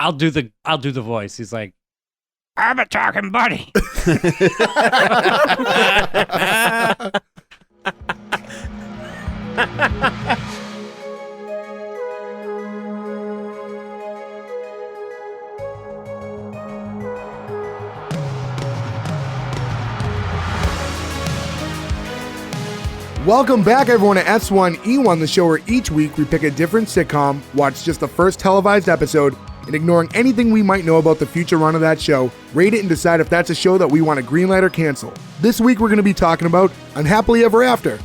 I'll do the voice. He's like, I'm a talking buddy. Welcome back, everyone, to S1E1, the show where each week we pick a different sitcom, watch just the first televised episode, and ignoring anything we might know about the future run of that show, rate it and decide if that's a show that we want to greenlight or cancel. This week we're going to be talking about Unhappily Ever After.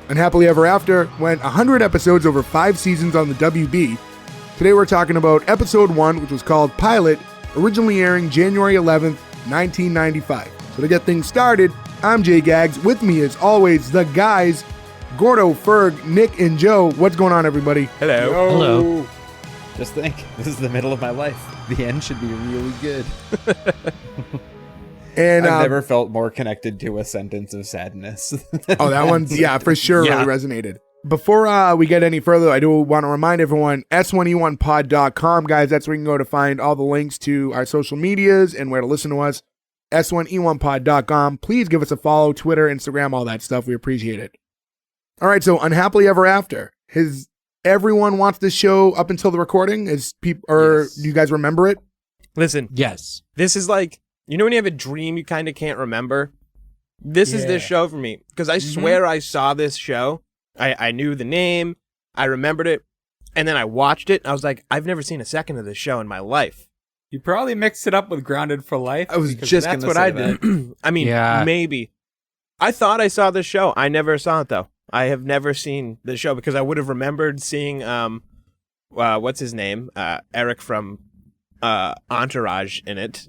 Unhappily Ever After went 100 episodes over 5 seasons on the WB. Today we're talking about episode 1, which was called Pilot, originally airing January 11th, 1995. So to get things started, I'm Jay Gags. With me, as always, the guys, Gordo, Ferg, Nick, and Joe. What's going on, everybody? Hello. Hello. Just think, this is the middle of my life. The end should be really good. And I've never felt more connected to a sentence of sadness. Oh, that one's, yeah, for sure really resonated. Before we get any further, I do want to remind everyone, S1E1pod.com, guys. That's where you can go to find all the links to our social medias and where to listen to us. S1E1pod.com. Please give us a follow, Twitter, Instagram, all that stuff. We appreciate it. All right, so Unhappily Ever After. Everyone wants this show up until the recording? Yes. Do you guys remember it? Listen, Yes. this is like, you know when you have a dream you kind of can't remember? This is this show for me. Because I swear I saw this show. I knew the name. I remembered it. And then I watched it. And I was like, I've never seen a second of this show in my life. You probably mixed it up with Grounded for Life. I was just that's gonna what say I that. did. I mean, maybe. I thought I saw this show. I never saw it, though. I have never seen the show because I would have remembered seeing, what's his name? Eric from Entourage in it.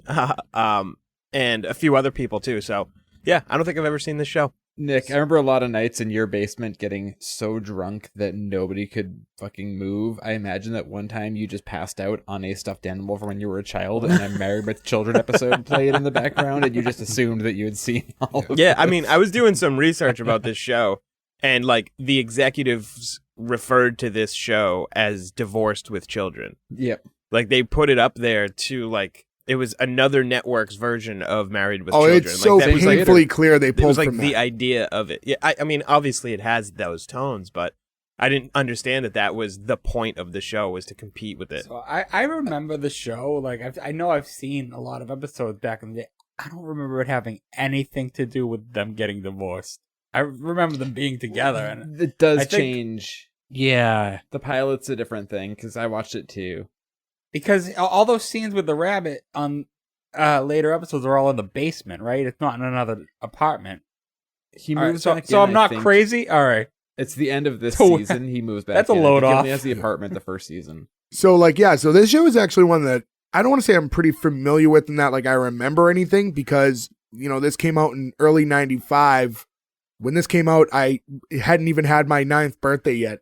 And a few other people, too. So, yeah, I don't think I've ever seen this show. Nick, I remember a lot of nights in your basement getting so drunk that nobody could fucking move. I imagine that one time you just passed out on a stuffed animal from when you were a child, and a Married with Children episode played in the background, and you just assumed that you had seen all of Yeah, I mean, I was doing some research about this show, and, like, the executives referred to this show as Divorced with Children. Yep. Like, they put it up there to, like, it was another network's version of Married with Children. It's so that was painfully clear they it pulled was like from the that. idea of it. Yeah, I mean, obviously it has those tones, but I didn't understand that was the point of the show, was to compete with it. So I remember the show. Like I know I've seen a lot of episodes back in the day. I don't remember it having anything to do with them getting divorced. I remember them being together. And It does I think- change. Yeah. The pilot's a different thing, because I watched it too. because all those scenes with the rabbit on later episodes are all in the basement, right? It's not in another apartment. He All right, moves so back so in, I'm not I think. crazy? All right. It's the end of this So- season. He moves back That's a in. I load think He off. only has the apartment the first season. So, so this show is actually one that I don't want to say I'm pretty familiar with in that, I remember anything because, this came out in early 95. When this came out, I hadn't even had my 9th birthday yet.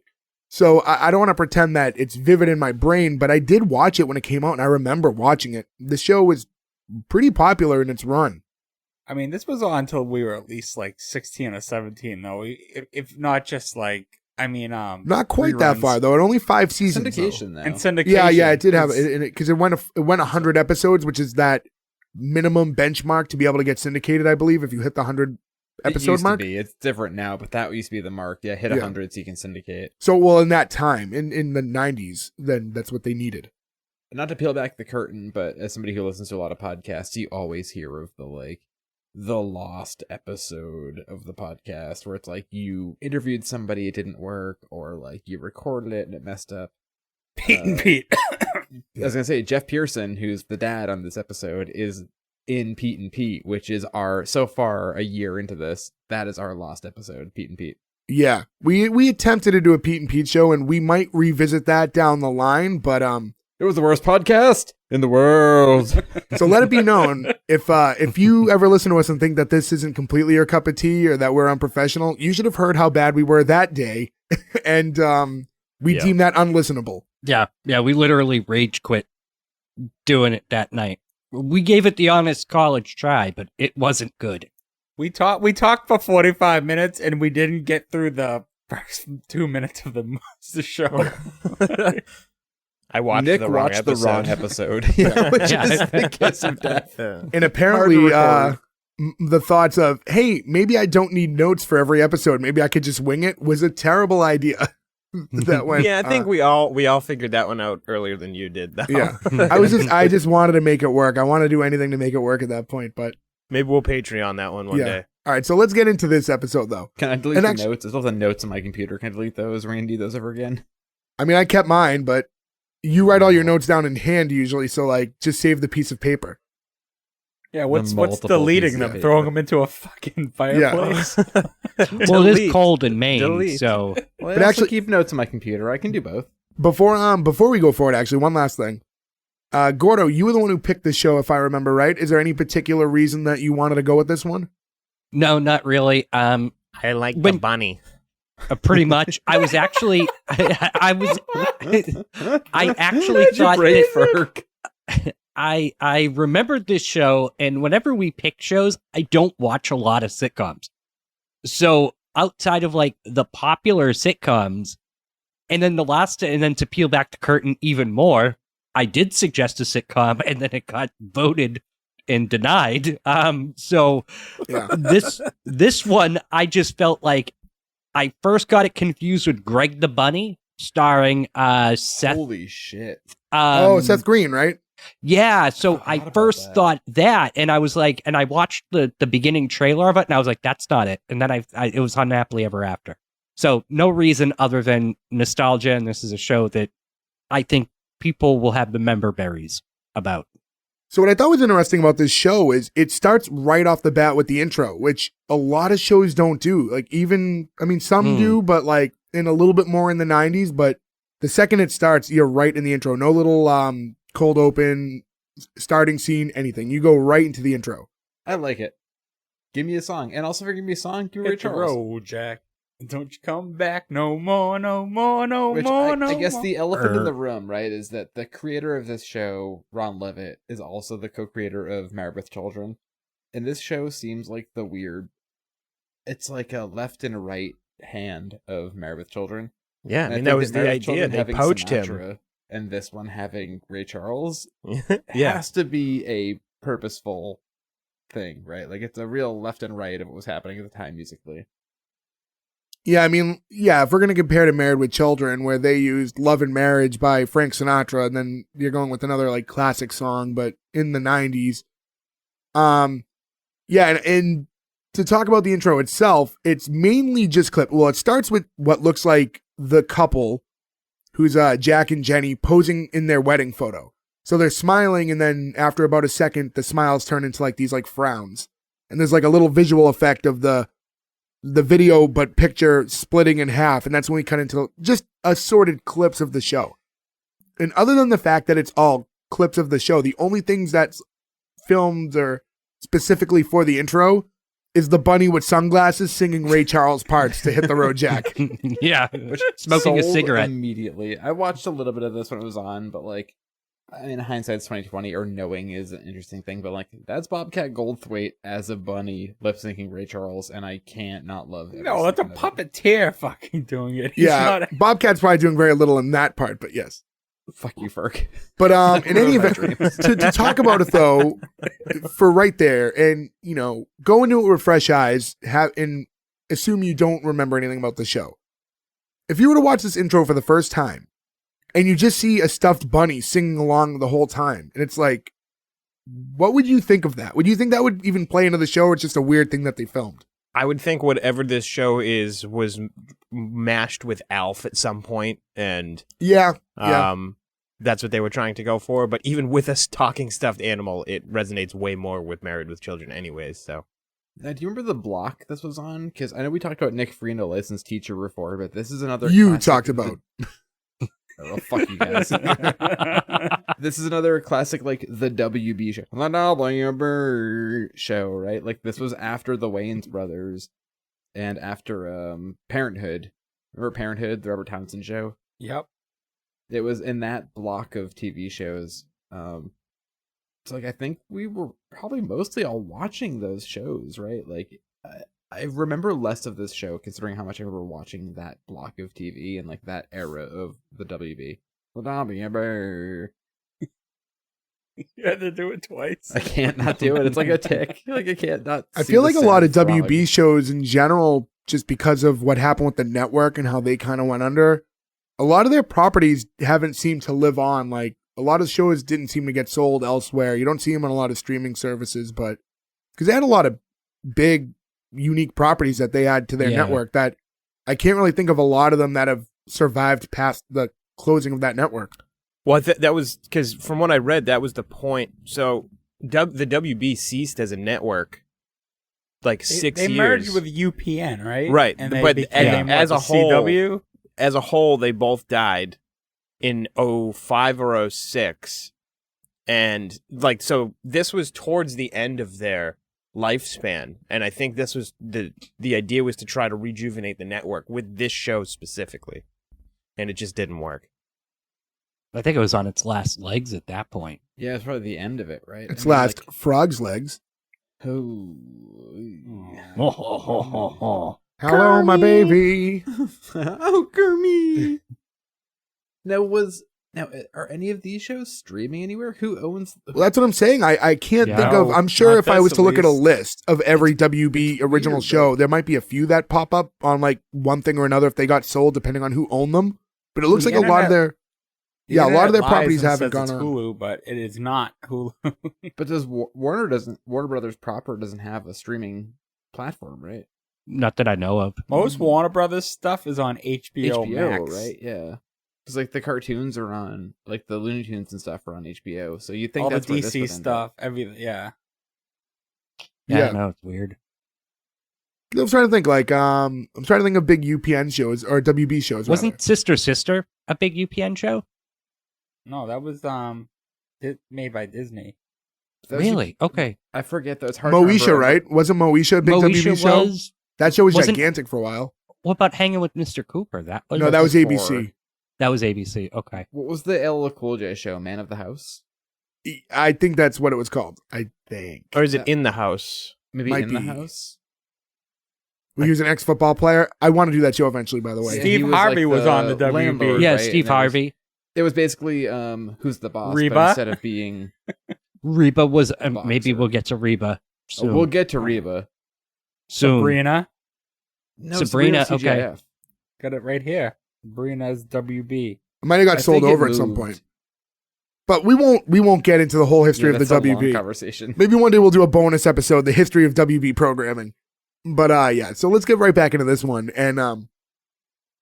So I don't want to pretend that it's vivid in my brain, but I did watch it when it came out, and I remember watching it. The show was pretty popular in its run. I mean, this was on until we were at least 16 or 17, though. If not just Not quite that reruns. far, though. It only 5 seasons. Syndication, though. And syndication. Yeah, it did have it because it went 100 episodes, which is that minimum benchmark to be able to get syndicated. I believe if you hit the 100 episode it used mark. To be. It's different now, but that used to be the mark. Yeah, hit 100 so you can syndicate. So, in that time, in the 90s, then that's what they needed. Not to peel back the curtain, but as somebody who listens to a lot of podcasts, you always hear of the lost episode of the podcast where it's you interviewed somebody, it didn't work, or you recorded it and it messed up. Pete and Pete. I was gonna say Geoff Pierson, who's the dad on this episode, is in Pete and Pete, which is so far a year into this, that is our lost episode, Pete and Pete. Yeah, we attempted to do a Pete and Pete show, and we might revisit that down the line, but it was the worst podcast in the world. So let it be known, if you ever listen to us and think that this isn't completely your cup of tea or that we're unprofessional, you should have heard how bad we were that day, and we deem that unlistenable. Yeah, we literally rage quit doing it that night. We gave it the honest college try, but it wasn't good. We talked for 45 minutes, and we didn't get through the first 2 minutes of the show. I watched Nick the wrong watched episode. the wrong episode, which is the kiss of death. And apparently, the thoughts of, hey, maybe I don't need notes for every episode. Maybe I could just wing it was a terrible idea. That went. Yeah, I think we all figured that one out earlier than you did, though. Yeah, I just wanted to make it work. I want to do anything to make it work at that point. But maybe we'll Patreon that one day. All right, so let's get into this episode, though. Can I delete the notes? I still have the notes on my computer. Can I delete those? We're going to do those ever again? I mean, I kept mine, but you write all your notes down in hand usually, so like just save the piece of paper. Yeah, what's multiple deleting pieces them? of paper. Throwing them into a fucking fireplace? Well, it is cold in Maine, Delete. so Well, But I actually- actually keep notes on my computer. I can do both. Before we go forward, actually, one last thing. Gordo, you were the one who picked this show, if I remember right. Is there any particular reason that you wanted to go with this one? no, not really. I like the When- bunny. Pretty much. I was actually, I actually thought Great that Ferg. I remembered this show, and whenever we pick shows, I don't watch a lot of sitcoms. So outside of like the popular sitcoms, and then to peel back the curtain even more, I did suggest a sitcom, and then it got voted and denied. So Yeah. this one, I just felt like I first got it confused with Greg the Bunny, starring Seth. Holy shit. Seth Green, right? Yeah, so I I forgot about first that. thought that, and I was like, and I watched the beginning trailer of it, and I was like, that's not it. And then it was Unhappily Ever After. So no reason other than nostalgia, and this is a show that I think people will have the member berries about. So what I thought was interesting about this show is it starts right off the bat with the intro, which a lot of shows don't do. Like some do, but like in a little bit more in the 90s. But the second it starts, you're right in the intro. No little cold open, starting scene, anything. You go right into the intro. I like it. Give me a song. And also for give me a song, give me Ray Hit the Charles. road, Jack. Don't you come back no more, no more, no Which more, I no guess more. the elephant in the room, right, is that the creator of this show, Ron Leavitt, is also the co-creator of Married with Children. And this show seems like it's like a left and a right hand of Married with Children. Yeah, And I mean, think that was Married the with Children idea. They having poached him. Sinatra and this one having Ray Charles Yeah. has to be a purposeful thing, right? Like it's a real left and right of what was happening at the time musically. Yeah, I mean, if we're going to compare to Married with Children, where they used Love and Marriage by Frank Sinatra, and then you're going with another like classic song, but in the 90s. And to talk about the intro itself, it's mainly just clip. Well, it starts with what looks like the couple, who's Jack and Jennie, posing in their wedding photo. So they're smiling, and then after about a second, the smiles turn into like these like frowns. And there's like a little visual effect of the video but picture splitting in half, and that's when we cut into just assorted clips of the show. And other than the fact that it's all clips of the show, the only things that's filmed or specifically for the intro is the bunny with sunglasses singing Ray Charles parts to Hit the Road Jack. Yeah, Which smoking a sold cigarette. immediately. I watched a little bit of this when it was on, but like, I mean, hindsight's 2020, or knowing is an interesting thing. But like, that's Bobcat Goldthwait as a bunny lip syncing Ray Charles, and I can't not love it. No, that's a puppeteer fucking doing it. He's Yeah, not- Bobcat's probably doing very little in that part, but yes. Fuck you, Ferg. But in any event, to talk about it though, for right there, and go into it with fresh eyes, and assume you don't remember anything about the show. If you were to watch this intro for the first time, and you just see a stuffed bunny singing along the whole time, and it's like, what would you think of that? Would you think that would even play into the show, or it's just a weird thing that they filmed? I would think whatever this show is was mashed with Alf at some point, and Yeah. that's what they were trying to go for. But even with a talking stuffed animal, it resonates way more with Married with Children anyways. So Do you remember the block this was on? Because I know we talked about Nick Farina, licensed teacher, before, but this is another. You classic- talked about. Oh, fuck you guys. This is another classic, like, the WB show. The WB show, right? Like, this was after the Wayans brothers and after Parenthood. Remember Parenthood, the Robert Townsend show? Yep. It was in that block of TV shows. So, like, I think we were probably mostly all watching those shows, right? Like, I remember less of this show, considering how much I remember watching that block of TV and, like, that era of the WB. Floppy Ever. You had to do it twice. I can't not do it. It's like a tick. Like I can't not. I see feel the like a lot of sound WB frog. shows in general, just because of what happened with the network and how they kind of went under, a lot of their properties haven't seemed to live on. Like, a lot of shows didn't seem to get sold elsewhere. You don't see them on a lot of streaming services, but because they had a lot of big, unique properties that they add to their network that I can't really think of a lot of them that have survived past the closing of that network. Well, that was because from what I read, that was the point. So the WB ceased as a network like 6 years. They merged with UPN, right? Right, And they but became as what, a whole, CW? As a whole, they both died in 05 or 06. And like, so this was towards the end of their lifespan. And I think this was the idea was to try to rejuvenate the network with this show specifically. And it just didn't work. I think it was on its last legs at that point. Yeah, it's probably the end of it, right? Its last frog's legs. Oh. Hello, my baby. Oh, Kermie. Now, are any of these shows streaming anywhere? Who owns? Well, that's what I'm saying. I can't Yeah. think of. I'm sure Not if I this, was to at look at a least. list of every WB original weird, show, though. there might be a few that pop up on like one thing or another if they got sold, depending on who owned them. But it looks The like a lot of their, The a lot of internet their lies properties and haven't says gone it's on. Hulu, but it is not Hulu. But does Warner Brothers proper doesn't have a streaming platform, right? Not that I know of. Most Warner Brothers stuff is on HBO, Max. right? Yeah. Because like the cartoons are on, like the Looney Tunes and stuff are on HBO. So you think All the that's where this DC would end up. stuff, everything. Yeah. Yeah, Yeah. no, it's weird. I'm trying to think of big UPN shows or WB shows. Wasn't rather. Sister a big UPN show? No, that was made by Disney. That was- Really? Okay. I forget though. It's hard. to Moesha, remember. right? Wasn't Moesha a big Moesha WB show? was. That show was wasn't- gigantic for a while. What about Hanging with Mr. Cooper? That was No, that was before. ABC. That was ABC. Okay. What was the LL Cool J show? Man of the House? I think that's what it was called. I think. Or is it In the House? Maybe Might In the be. House? He was an ex-football player. I want to do that show eventually, by the way. Yeah, Steve he was Harvey like was on the WB. landlord, Yeah, right? Steve And it was- Harvey. It was basically Who's the Boss? Reba? But instead of being, Reba was. Boxer. Maybe we'll get to Reba soon. we'll get to Reba. soon. Sabrina. No, Sabrina, Sabrina's okay. CJF. Got it right here. Sabrina's WB. It might have got I sold think it over at some moved. point. But we won't get into the whole history Yeah, of the that's a long WB. conversation. Maybe one day we'll do a bonus episode, the history of WB programming. But yeah, so let's get right back into this one. And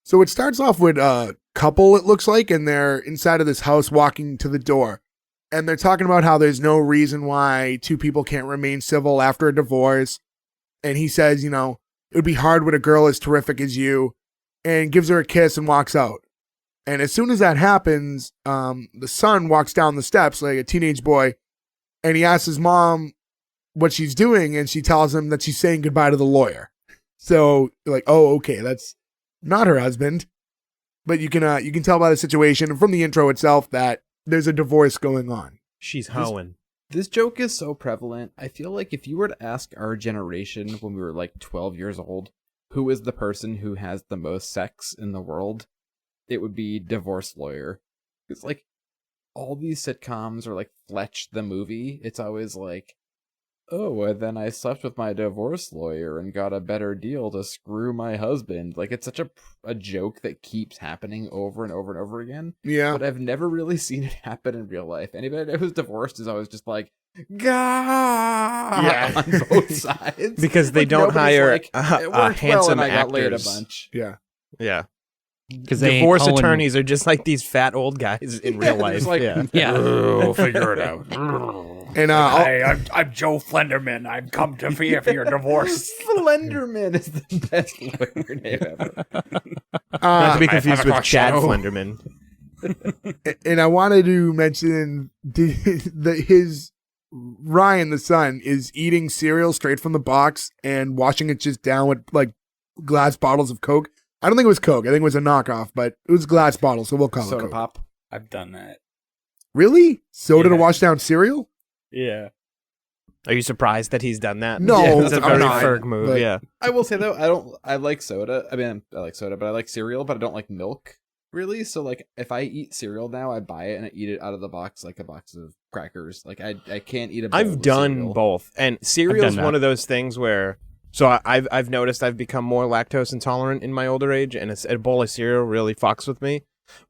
so it starts off with a couple, it looks like, and they're inside of this house walking to the door. And they're talking about how there's no reason why two people can't remain civil after a divorce. And he says, it would be hard with a girl as terrific as you, and gives her a kiss and walks out. And as soon as that happens, the son walks down the steps like a teenage boy, and he asks his mom what she's doing, and she tells him that she's saying goodbye to the lawyer. So you're like, oh, okay, that's not her husband. But you can tell by the situation and from the intro itself that there's a divorce going on. She's hoeing. This joke is so prevalent. I feel like if you were to ask our generation when we were like 12 years old, who is the person who has the most sex in the world, it would be divorce lawyer. It's like all these sitcoms are like Fletch the movie. It's always like, oh, and then I slept with my divorce lawyer and got a better deal to screw my husband. Like, it's such a joke that keeps happening over and over and over again. Yeah. But I've never really seen it happen in real life. Anybody who's divorced is always just like, "Gah!" on both sides. Because they Like, don't nobody's hire like, a "It worked handsome well and I got laid a actors." bunch. Yeah. Yeah. Because Divorce attorneys are just like these fat old guys in real they're life. just like, yeah. Yeah. We'll figure it out. And I'm Joe Flenderman. I've come to fear for your divorce. Slenderman is the best lawyer name ever. Not to be confused I've with talked Chad show. Flenderman. and I wanted to mention his Ryan, the son, is eating cereal straight from the box and washing it just down with like glass bottles of Coke. I don't think it was Coke. I think it was a knockoff, but it was glass bottles, so we'll call it Soda Coke. pop. I've done that. Really? Soda to Yeah. wash down cereal? Yeah. Are you surprised that he's done that? No, It's a I'm very not, Ferg move, but- yeah. I will say though, I like soda. I mean, I like soda, but I like cereal, but I don't like milk. Really? So like, if I eat cereal now, I buy it and I eat it out of the box like a box of crackers. Like I can't eat a bowl I've of done cereal. both, and cereal is done one that. of those things where. So I've noticed I've become more lactose intolerant in my older age, and a bowl of cereal really fucks with me.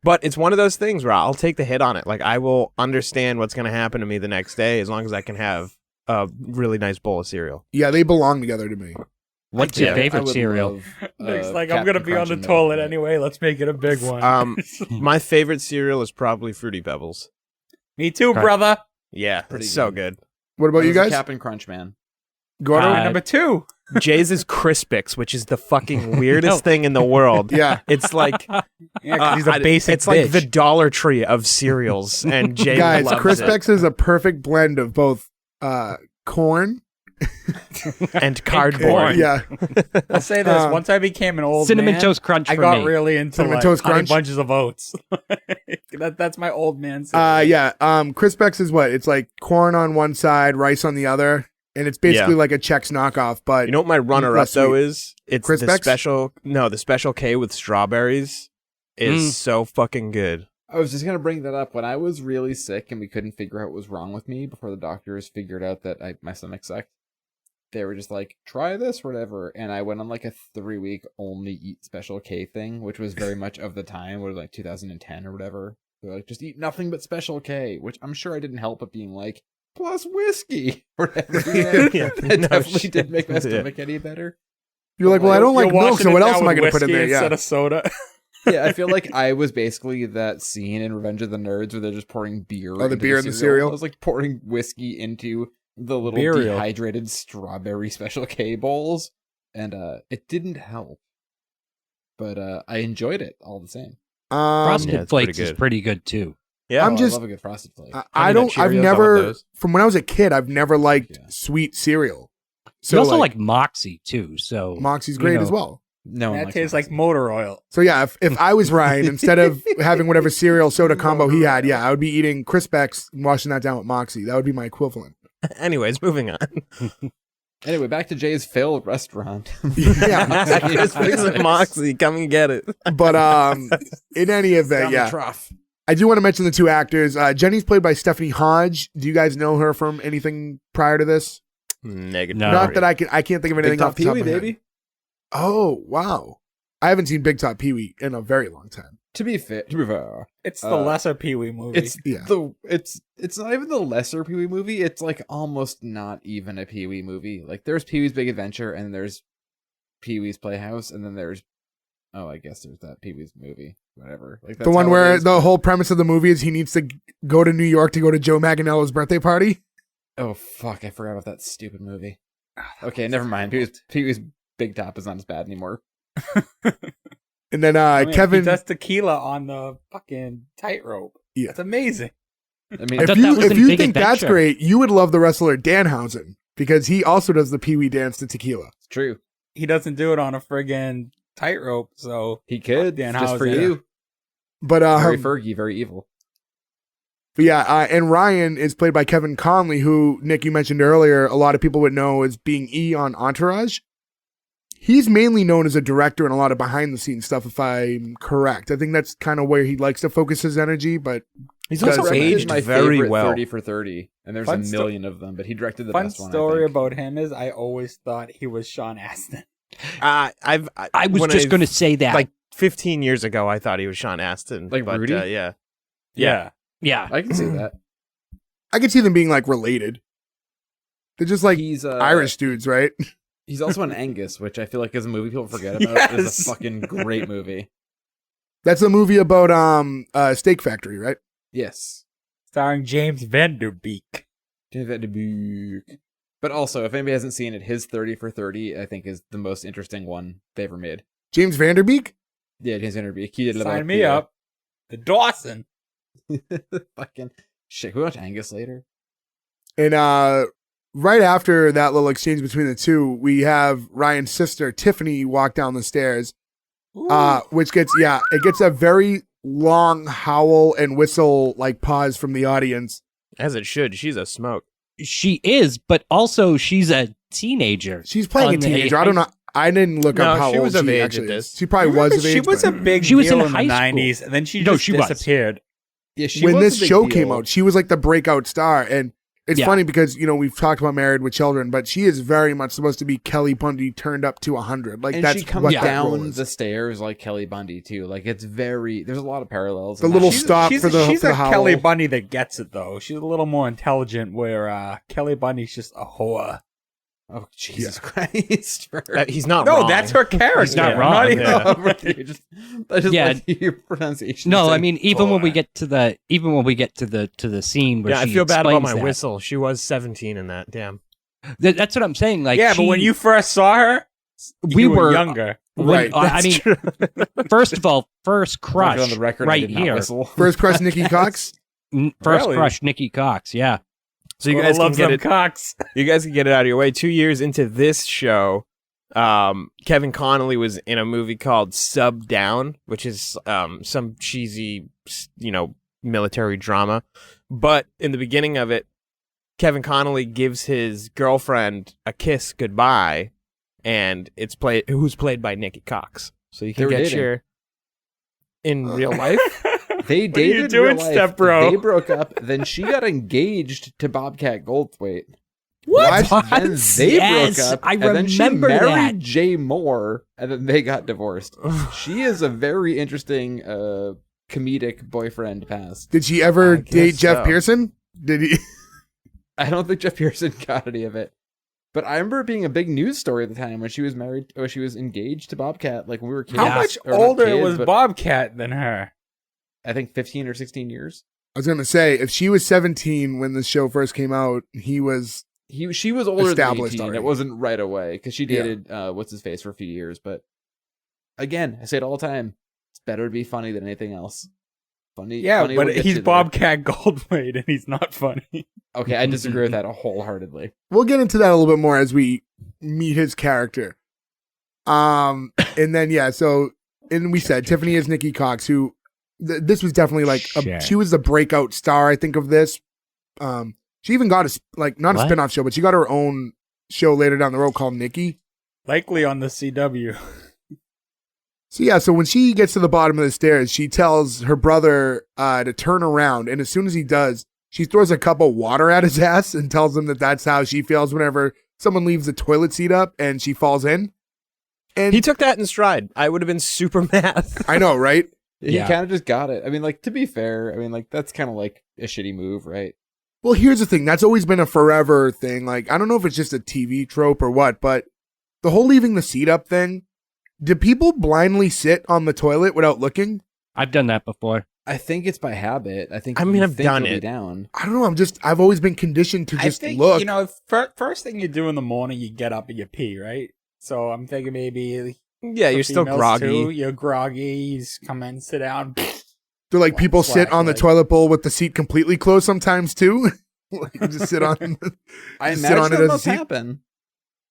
But it's one of those things where I'll take the hit on it. Like I will understand what's going to happen to me the next day as long as I can have a really nice bowl of cereal. Yeah, they belong together to me. What's your I favorite would cereal? love, Nick's like, Captain I'm gonna be on Crunch the and toilet milk. anyway. Let's make it a big one. My favorite cereal is probably Fruity Pebbles. Me too, Okay. brother. Yeah, Pretty it's so good. good. What about I you was a guys? Captain Crunch man. Gordo? Uh, Number 2. Jay's is Crispix, which is the fucking weirdest thing in the world. Yeah. It's like Yeah, 'cause he's a basic It's like bitch. the Dollar Tree of cereals, and Jay Guys, loves Crispex is a perfect blend of both corn. it. And cardboard. Yeah. I'll say this: once I became an old Cinnamon man, Toast Crunch I for got me. really into Cinnamon like Toast Honey Crunch? Bunches of Oats. That's my old man. cereal. Yeah. Crispex is what? It's like corn on one side, rice on the other, and it's basically Yeah. like a Chex knockoff. But You know what my runner-up less though sweet. is? It's the Crispix? special K with strawberries is so fucking good. I was just gonna bring that up. When I was really sick and we couldn't figure out what was wrong with me before the doctors figured out that my stomach sucked, they were just like, try this or whatever. And I went on like a 3-week only eat Special K thing, which was very much of the time, what was it, like 2010 or whatever. They're like, just eat nothing but Special K, which I'm sure I didn't help but being like, plus whiskey or whatever. You know? Yeah. That No definitely shit. didn't make my Yeah. stomach any better. You're like, well, I don't like You're milk, washing so it what down else am I with going to put in whiskey there? Yeah. instead of soda. Yeah, I feel like I was basically that scene in Revenge of the Nerds where they're just pouring beer. Oh, the into beer in the cereal? I was like pouring whiskey into the little Burial. dehydrated strawberry Special K bowls, and it didn't help. But I enjoed it all the same. Frosted Yeah, it's pretty Flakes is good. pretty good too. Yeah, I'm Oh, just- I love a good Frosted Flake. I Honey don't. Nut I've Cheerios, I love never. those. From when I was a kid, I've never liked Yeah. sweet cereal. You also like Moxie too, so Moxie's you great know. as well. No one That likes tastes like Moxie. motor oil. So yeah, if I was Ryan, instead of having whatever cereal soda combo he had, yeah, I would be eating Crispex and washing that down with Moxie. That would be my equivalent. Anyways, moving on. Anyway, back to Jay's failed restaurant. Yeah. Crispix and Moxie, come and get it. But in any event, Down the yeah, trough. I do want to mention the two actors. Jenny's played by Stephanie Hodge. Do you guys know her from anything prior to this? Negative. No. Not that I can't think of anything Big Top off the top Pee-wee, of my head. baby. Oh wow, I haven't seen Big Top Pee Wee in a very long time. To be fair, It's the lesser Pee Wee movie. it's Yeah. it's not even the lesser Pee Wee movie. It's like almost not even a Pee Wee movie. Like there's Pee Wee's Big Adventure, and there's Pee Wee's Playhouse, and then there's I guess there's that Pee Wee's movie, whatever. Like that's The one how it where is. the whole premise of the movie is he needs to go to New York to go to Joe Manganiello's birthday party. Oh fuck, I forgot about that stupid movie. Okay, never mind. Pee Wee's Big Top is not as bad anymore. And then I mean, Kevin, he does tequila on the fucking tightrope. Yeah. That's amazing. I mean, I if thought you that was if in you Big think that's Adventure. great, you would love the wrestler Danhausen because he also does the Pee Wee dance to tequila. it's true. He doesn't do it on a friggin' tightrope, so He could Dan just for Housen. you. But Very Fergie, very evil. But yeah, and Ryan is played by Kevin Connolly, who, Nick, you mentioned earlier, a lot of people would know as being E on Entourage. He's mainly known as a director and a lot of behind-the-scenes stuff, if I'm correct. I think that's kind of where he likes to focus his energy, but He's Does also it. aged my very favorite well. 30 for 30, and there's Fun a million of them, but he directed the fun best one. story I think. about him is I always thought he was Sean Astin. I was when just going to say that. like 15 years ago, I thought he was Sean Astin. Like but, Rudy? yeah. Yeah. yeah. I can see that. I could see them being, like, related. They're just, like, He's Irish dudes, right? He's also an Angus, which I feel like is a movie people forget about. It's Yes. a fucking great movie. That's a movie about Steak Factory, right? Yes. Starring James Vanderbeek. But also, if anybody hasn't seen it, his 30 for 30, I think, is the most interesting one they ever made. James Vanderbeek? Yeah, James Vanderbeek. He did it Sign about me the, up. The Dawson. fucking shit. We watch Angus later. And right after that little exchange between the two, we have Ryan's sister, Tiffany, walk down the stairs, which gets, it gets a very long howl and whistle, like, pause from the audience. As it should. She's a smoke. She is, but also she's a teenager. She's playing a On teenager. I don't know. I didn't look up No, how she old was of she age actually at is. this. She probably was of age. She was a but big She was deal in in high the school. 90s, and then she No, just she was. disappeared. Yeah, she when was this a big show deal. came out, she was like the breakout star. And it's Yeah. funny because, we've talked about Married with Children, but she is very much supposed to be Kelly Bundy turned up to 100. Like, and that's she comes what that role down is. the stairs like Kelly Bundy too. Like there's a lot of parallels. The in little that. stop she's for the she's for the a howl. Kelly Bundy that gets it though. She's a little more intelligent, where Kelly Bundy's just a whore. Oh Jesus Christ! He's not No, wrong. that's her character. He's not I'm wrong, even- yeah. I just Yeah. like your pronunciation. No, It's I like, mean even when we "Whore." get to the scene where Yeah, I she feel bad about explains my that. whistle. She was 17 in that. Damn. That's what I'm saying. Like, yeah, but when you first saw her, we you were younger. Right. I mean, first of all, first Mark it crush on the record, I right did not here. whistle. First crush, Nikki Cox. First Really? crush, Nikki Cox. Yeah. So you guys can love get them it. cocks. You guys can get it out of your way. 2 years into this show, Kevin Connolly was in a movie called Sub Down, which is some cheesy, military drama. But in the beginning of it, Kevin Connolly gives his girlfriend a kiss goodbye, and who's played by Nikki Cox. So you They can were get dating. your in real life. They What are you dated in doing, real life. step bro? They broke up. Then she got engaged to Bobcat Goldthwait. What? Then they Yes, broke up. I and then she remember married that. Jay Moore, and then they got divorced. She is a very interesting comedic boyfriend past. Did she ever I date guess Geoff so. Pearson? Did he? I don't think Geoff Pierson got any of it. But I remember it being a big news story at the time when she was married, or she was engaged to Bobcat, like when we were kids. How Yeah. much Or not older kids, was but Bobcat than her? I think 15 or 16 years. I was gonna say if she was 17 when the show first came out, he was. She was older than Established 18. already. It wasn't right away because she Yeah. dated what's his face for a few years. But again, I say it all the time: it's better to be funny than anything else. Funny, Yeah, funny will but get he's you there. Bobcat Goldthwait, and he's not funny. Okay, I disagree with that wholeheartedly. We'll get into that a little bit more as we meet his character. And then and we said Tiffany is Nikki Cox, who this was definitely like Sure. she was the breakout star. I think of this. She even got not a What? spinoff show, but she got her own show later down the road called Nikki. Likely on the CW. So when she gets to the bottom of the stairs, she tells her brother to turn around, and as soon as he does, she throws a cup of water at his ass and tells him that that's how she feels whenever someone leaves the toilet seat up and she falls in. And He took that in stride. I would have been super mad. I know, right? He Yeah. kind of just got it. I mean, like to be fair, I mean, like that's kind of like a shitty move, right? Well, here's the thing. That's always been a forever thing. Like, I don't know if it's just a TV trope or what, but the whole leaving the seat up thing, do people blindly sit on the toilet without looking? I've done that before. I think it's by habit. I think. I mean, you I've think done you'll be it. Down. I don't know. I've always been conditioned to just I think, look. first thing you do in the morning, you get up and you pee, right? So I'm thinking maybe Yeah, for you're still females groggy. too, you're groggy. You just come in, sit down. Do like people sit on the Flashlight. toilet bowl with the seat completely closed sometimes too? Like, you just sit on. I Just sit imagine on it that as a must seat? happen.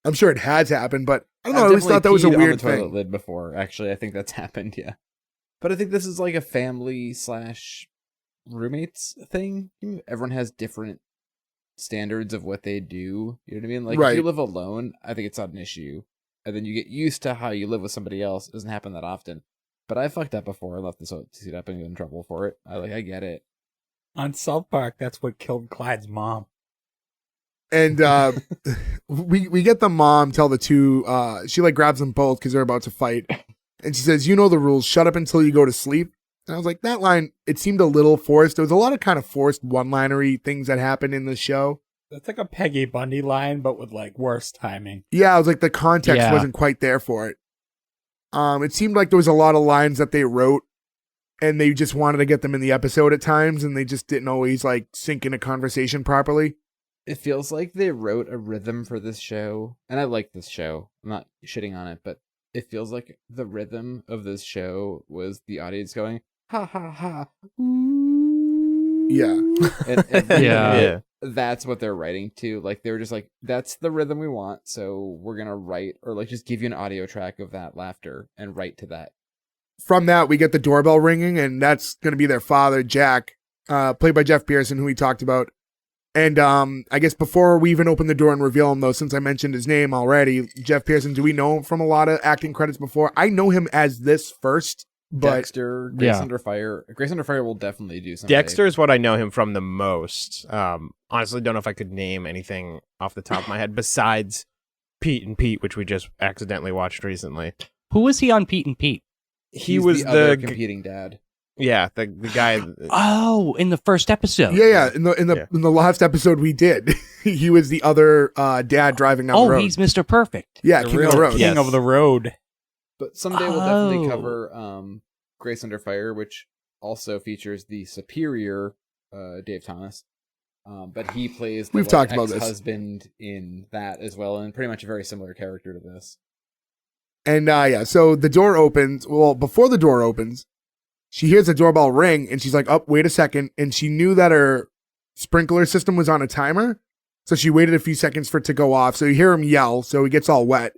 I'm sure it has happened, but I don't know. I've I always definitely thought that was a peed on weird the toilet thing. lid before. Actually, I think that's happened. Yeah, but I think this is like a family / roommates thing. Everyone has different standards of what they do. You know what I mean? Like if Right. you live alone, I think it's not an issue, and then you get used to how you live with somebody else. It doesn't happen that often. But I fucked up before. I left the seat up and got in trouble for it. I get it. On South Park, that's what killed Clyde's mom. And we get the mom tell the two. She like grabs them both because they're about to fight, and she says, "You know the rules. Shut up until you go to sleep." And I was like, that line. It seemed a little forced. There was a lot of kind of forced one-linery things that happened in the show. That's like a Peggy Bundy line, but with like worse timing. Yeah, I was like the context Yeah. wasn't quite there for it. It seemed like there was a lot of lines that they wrote, and they just wanted to get them in the episode at times, and they just didn't always like sink in a conversation properly. It feels like they wrote a rhythm for this show, and I like this show. I'm not shitting on it, but it feels like the rhythm of this show was the audience going ha ha ha. Ooh. Yeah. And Yeah. that's what they're writing to. Like they were just like, that's the rhythm we want, so we're gonna write or like just give you an audio track of that laughter and write to that. From that, we get the doorbell ringing, and that's going to be their father, Jack, played by Geoff Pierson, who we talked about. And I guess before we even open the door and reveal him, though, since I mentioned his name already, Geoff Pierson, do we know him from a lot of acting credits before? I know him as this first, but Dexter, Grace Under Fire. Grace Under Fire will definitely do something. Dexter is what I know him from the most. Honestly, don't know if I could name anything off the top of my head besides Pete and Pete, which we just accidentally watched recently. Who was he on Pete and Pete? He's was the other competing dad. Yeah, the guy. Oh, in the first episode. Yeah. In the last episode we did, he was the other dad driving down the road. Oh, he's Mr. Perfect. Yeah, King of the Road. King of the Road. But someday we'll definitely cover Grace Under Fire, which also features the superior Dave Thomas. But he plays the talked about this. ex-husband in that as well, and pretty much a very similar character to this. And so the door opens. Well, before the door opens, she hears the doorbell ring, and she's like, "Oh, wait a second!" And she knew that her sprinkler system was on a timer, so she waited a few seconds for it to go off. So you hear him yell, so he gets all wet.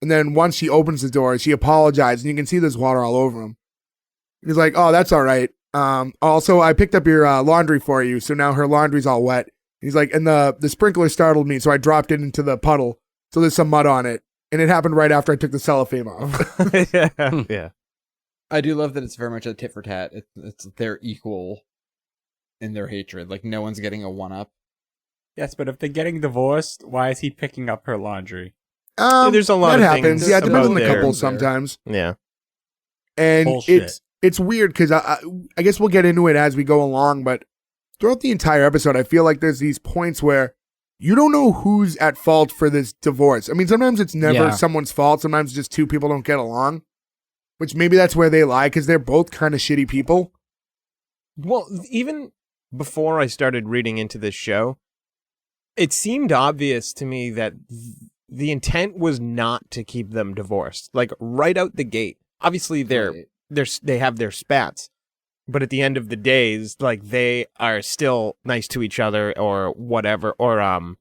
And then once she opens the door, she apologizes, and you can see there's water all over him. He's like, "Oh, that's all right. Also, I picked up your laundry for you, so now her laundry's all wet." He's like, "And the sprinkler startled me, so I dropped it into the puddle, so there's some mud on it. And it happened right after I took the cellophane off." Yeah. I do love that it's very much a tit for tat. It's they're equal in their hatred. Like, no one's getting a one-up. Yes, but if they're getting divorced, why is he picking up her laundry? There's a lot that of happens. things Yeah, it depends on the about couple there. sometimes. Yeah. And Bullshit. it's weird because I guess we'll get into it as we go along, but throughout the entire episode, I feel like there's these points where you don't know who's at fault for this divorce. I mean, sometimes it's never someone's fault. Sometimes just two people don't get along, which maybe that's where they lie because they're both kind of shitty people. Well, even before I started reading into this show, it seemed obvious to me that the intent was not to keep them divorced. Like, right out the gate. Obviously, they have their spats, but at the end of the days, like, they are still nice to each other or whatever, or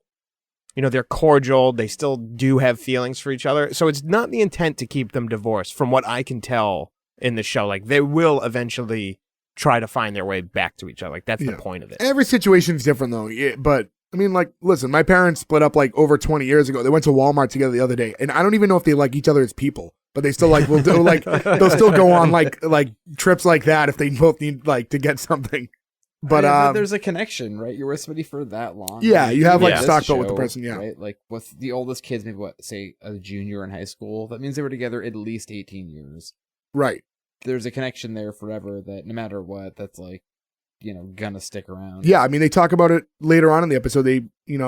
they're cordial. They still do have feelings for each other. So it's not the intent to keep them divorced, from what I can tell in the show. Like, they will eventually try to find their way back to each other. Like, that's the point of it. Every situation's different though. But I mean, like, listen, my parents split up like over 20 years ago. They went to Walmart together the other day, and I don't even know if they like each other as people, but they still like will do like they'll still go on like trips like that if they both need like to get something. But there's a connection, right? You're with somebody for that long. Yeah, Like, you have like this stock vote with the show, person. Yeah, right. Like with the oldest kids, maybe say a junior in high school. That means they were together at least 18 years. right. There's a connection there forever. That no matter what, that's like, gonna stick around. Yeah, I mean, they talk about it later on in the episode. They,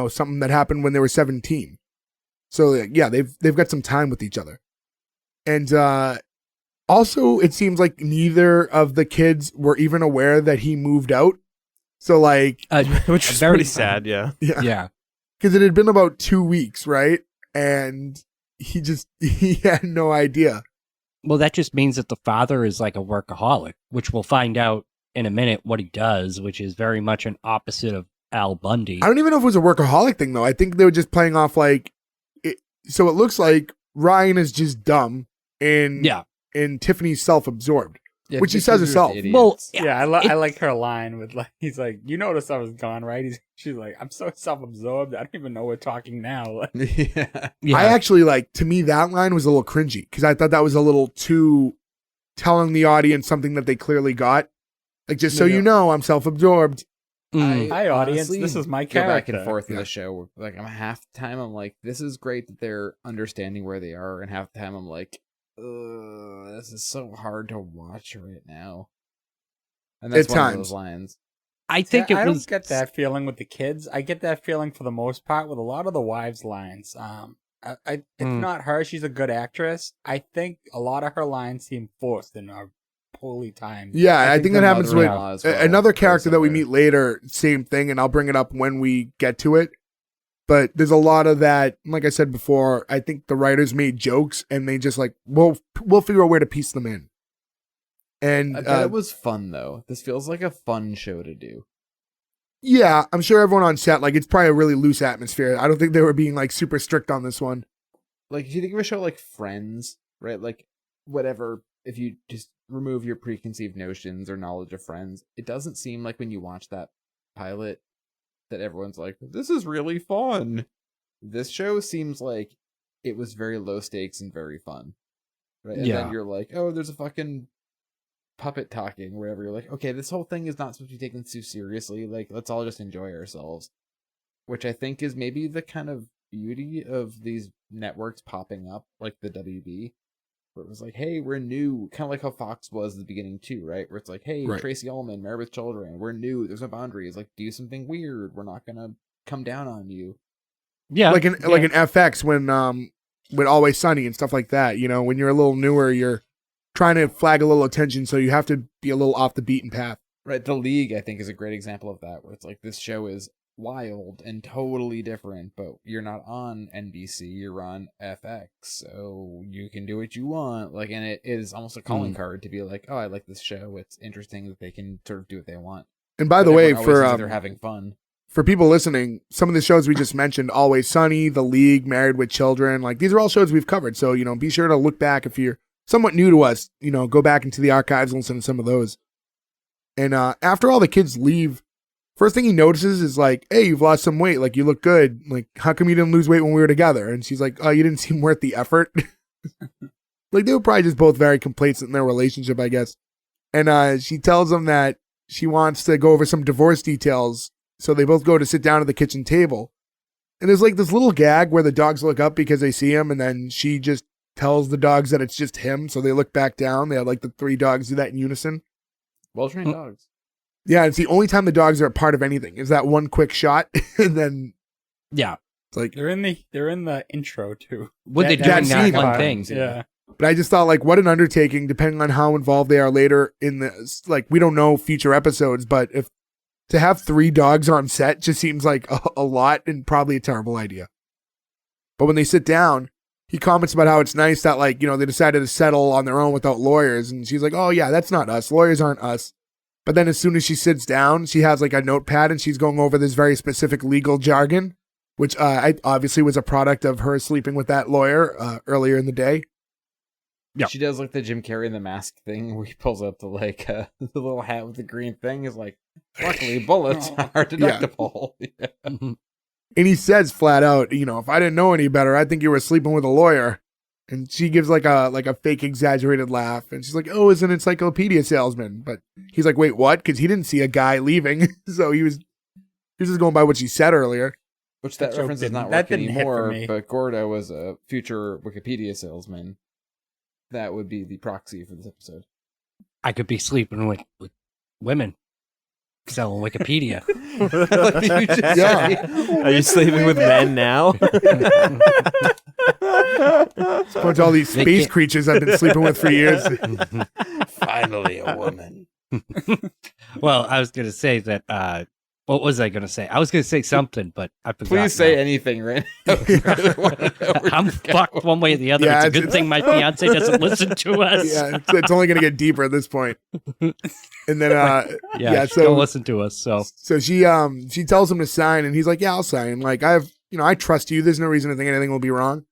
something that happened when they were 17. So yeah, they've got some time with each other. And also, it seems like neither of the kids were even aware that he moved out. So like, Which was very pretty sad, yeah. Yeah. because it had been about 2 weeks, right? And he had no idea. Well, that just means that the father is like a workaholic, which we'll find out in a minute what he does, which is very much an opposite of Al Bundy. I don't even know if it was a workaholic thing though. I think they were just playing off like it. So it looks like Ryan is just dumb and Tiffany's self-absorbed, Yeah, which she because says you're herself. idiots. Well, Yeah, I like her line with like, he's like, "You notice I was gone, right?" She's like, "I'm so self-absorbed, I don't even know we're talking now." yeah. I actually to me, that line was a little cringy because I thought that was a little too telling the audience something that they clearly got. Like, just so you know, I'm self-absorbed. Hi, audience, honestly this is my go back character. and forth in the show. Like, I'm half the time I'm like, this is great that they're understanding where they are, and half the time I'm like, this is so hard to watch right now. And that's At one of times. those lines. I think I it was. don't get that feeling with the kids. I get that feeling for the most part with a lot of the wives' lines. It's not her. She's a good actress. I think a lot of her lines seem forced and are poorly timed. Yeah, I think that the happens with mother-in-law as well, another very character that we similar. meet later. Same thing, and I'll bring it up when we get to it. But there's a lot of that. Like I said before, I think the writers made jokes, and they just like, we'll figure out where to piece them in. And I bet it was fun though. This feels like a fun show to do. yeah, I'm sure everyone on set, like, it's probably a really loose atmosphere. I don't think they were being like super strict on this one. Like, if you think of a show like Friends, right? Like, whatever, if you just remove your preconceived notions or knowledge of Friends, it doesn't seem like when you watch that pilot that everyone's like, this is really fun. This show seems like it was very low stakes and very fun. Right? And then you're like, oh, there's a fucking puppet talking, wherever. You're like, okay, this whole thing is not supposed to be taken too seriously. Like, let's all just enjoy ourselves. Which I think is maybe the kind of beauty of these networks popping up, like the WB, where it was like, hey, we're new. Kind of like how Fox was at the beginning too, right? Where it's like, hey, Right. Tracy Ullman, Married with Children, we're new. There's no boundaries. Like, do something weird. We're not gonna come down on you. Yeah. Like an FX when Always Sunny and stuff like that. You know, when you're a little newer, you're trying to flag a little attention, so you have to be a little off the beaten path. Right. The League, I think, is a great example of that, where it's like, this show is wild and totally different, but you're not on NBC, you're on FX, so you can do what you want. Like, and it is almost a calling card to be like, oh, I like this show. It's interesting that they can sort of do what they want. And by the way, they're having fun. For people listening, some of the shows we just mentioned, Always Sunny, The League, Married with Children, like these are all shows we've covered. So, you know, be sure to look back if you're somewhat new to us, you know, go back into the archives and listen to some of those. And after all the kids leave, first thing he notices is like, hey, you've lost some weight. Like, you look good. Like, how come you didn't lose weight when we were together? And she's like, oh, you didn't seem worth the effort. Like, they were probably just both very complacent in their relationship, I guess. And she tells him that she wants to go over some divorce details. So they both go to sit down at the kitchen table. And there's like this little gag where the dogs look up because they see him. And then she just tells the dogs that it's just him. So they look back down. They have like the 3 dogs do that in unison. Well-trained dogs. Yeah, it's the only time the dogs are a part of anything is that one quick shot, and then it's like they're in the intro too. Would they that doing scene, that one thing? Yeah. But I just thought, like, what an undertaking, depending on how involved they are later in this. Like, we don't know future episodes, but if to have 3 dogs on set just seems like a lot and probably a terrible idea. But when they sit down, he comments about how it's nice that, like, you know, they decided to settle on their own without lawyers. And she's like, oh, yeah, that's not us. Lawyers aren't us. But then as soon as she sits down, she has like a notepad and she's going over this very specific legal jargon, which obviously was a product of her sleeping with that lawyer earlier in the day. Yeah. She does like the Jim Carrey in the Mask thing where he pulls up the like the little hat with the green thing is like, luckily bullets are deductible. Yeah. And he says flat out, you know, if I didn't know any better, I'd think you were sleeping with a lawyer. And she gives like a fake exaggerated laugh. And she's like, oh, it's an encyclopedia salesman. But he's like, wait, what? Because he didn't see a guy leaving. So he was just going by what she said earlier. Which that reference is not working anymore. But Gordo was a future Wikipedia salesman. That would be the proxy for this episode. I could be sleeping with women. Selling Wikipedia. Are you sleeping with men now? It's a bunch of all these space creatures I've been sleeping with for years. Finally, a woman. Well, I was going to say that. What was I going to say? I was going to say something, but I forgot. Please say anything right now. I'm fucked one way or the other. Yeah, it's a good thing my fiance doesn't listen to us. Yeah, it's only going to get deeper at this point. And then, so don't listen to us. So she tells him to sign, and he's like, yeah, I'll sign. Like, I trust you. There's no reason to think anything will be wrong.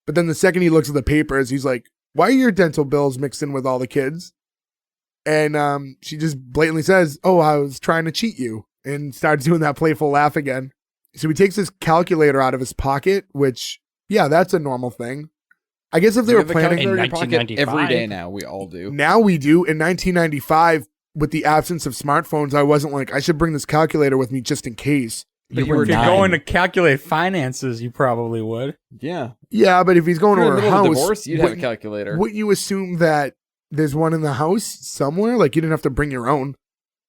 But then the second he looks at the papers, he's like, why are your dental bills mixed in with all the kids? And she just blatantly says, oh, I was trying to cheat you. And starts doing that playful laugh again. So he takes his calculator out of his pocket, which, yeah, that's a normal thing. I guess if they were planning in 1995 every day now, we all do. Now we do. In 1995, with the absence of smartphones, I wasn't like, I should bring this calculator with me just in case. But if you're going to calculate finances, you probably would. Yeah. Yeah, but if he's going to her house, divorce, you'd have a calculator. Wouldn't you assume that there's one in the house somewhere? Like, you didn't have to bring your own.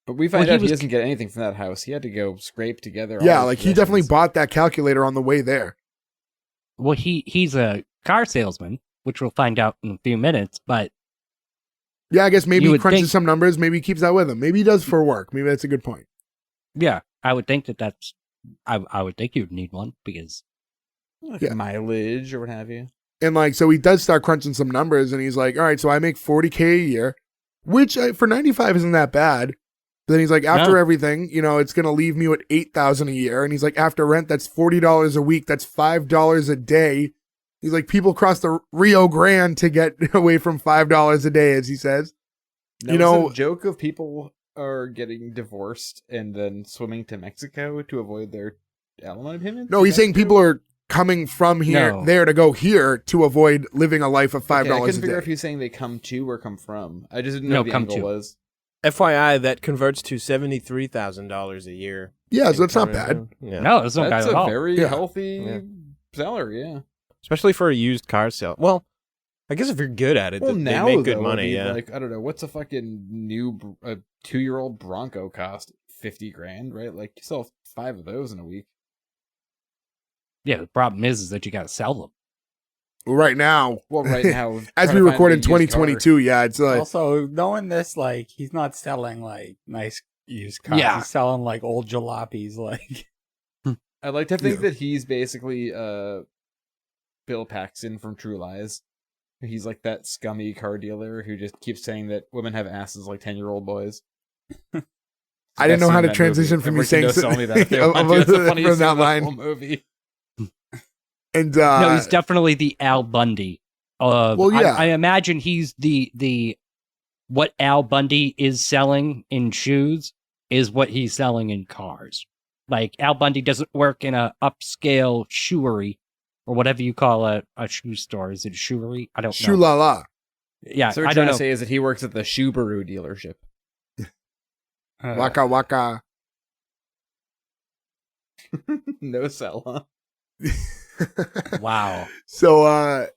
But we find out he doesn't get anything from that house. He had to go scrape together. Yeah, like he definitely bought that calculator on the way there. Well, he's a car salesman, which we'll find out in a few minutes. But yeah, I guess maybe he crunches some numbers. Maybe he keeps that with him. Maybe he does for work. Maybe that's a good point. Yeah, I would think that's. I would think you'd need one because mileage or what have you. And like, so he does start crunching some numbers, and he's like, all right, so I make $40K a year, which for 95 isn't that bad. But then he's like, after everything, you know, it's going to leave me with $8,000 a year. And he's like, after rent, that's $40 a week. That's $5 a day. He's like, people cross the Rio Grande to get away from $5 a day, as he says. That was a joke of people are getting divorced and then swimming to Mexico to avoid their alimony payments? No, he's saying people are coming from there to go here to avoid living a life of $5 I couldn't a figure out if day. he was saying they come to or come from. I just didn't know what the come angle to. was. FYI, that converts to $73,000 a year. Yeah, so in it's not Canada. bad. Yeah. No, it's not bad That's at a all. very Yeah. healthy salary, yeah. Especially for a used car sale. Well, I guess if you're good at it, Well, they now make good though, money. I mean, Yeah. like I don't know, what's a fucking new 2-year-old Bronco cost? $50,000, right? Like you sell 5 of those in a week. Yeah, the problem is that you got to sell them. Right now, Well, right now, as trying we to record in find a used car. 2022, yeah, it's like, Also, knowing this, like, he's not selling, like, nice used cars. Yeah. He's selling, like, old jalopies, like. I'd like to think Yeah. that he's basically Bill Paxton from True Lies. He's like that scummy car dealer who just keeps saying that women have asses like 10-year-old boys. I didn't know how to Best scene in that transition movie. from you Everyone can saying go tell me that if they of- want to. It's the from funniest that scene in the line. whole movie. And No, he's definitely the Al Bundy. Well, yeah. I imagine he's the what Al Bundy is selling in shoes is what he's selling in cars. Like Al Bundy doesn't work in a upscale shoery or whatever you call a shoe store. Is it a shoery? I don't shoo know. la la. Yeah, So what I you're don't trying know. to say is that he works at the Subaru dealership. Waka waka. No sell, huh? Wow. So,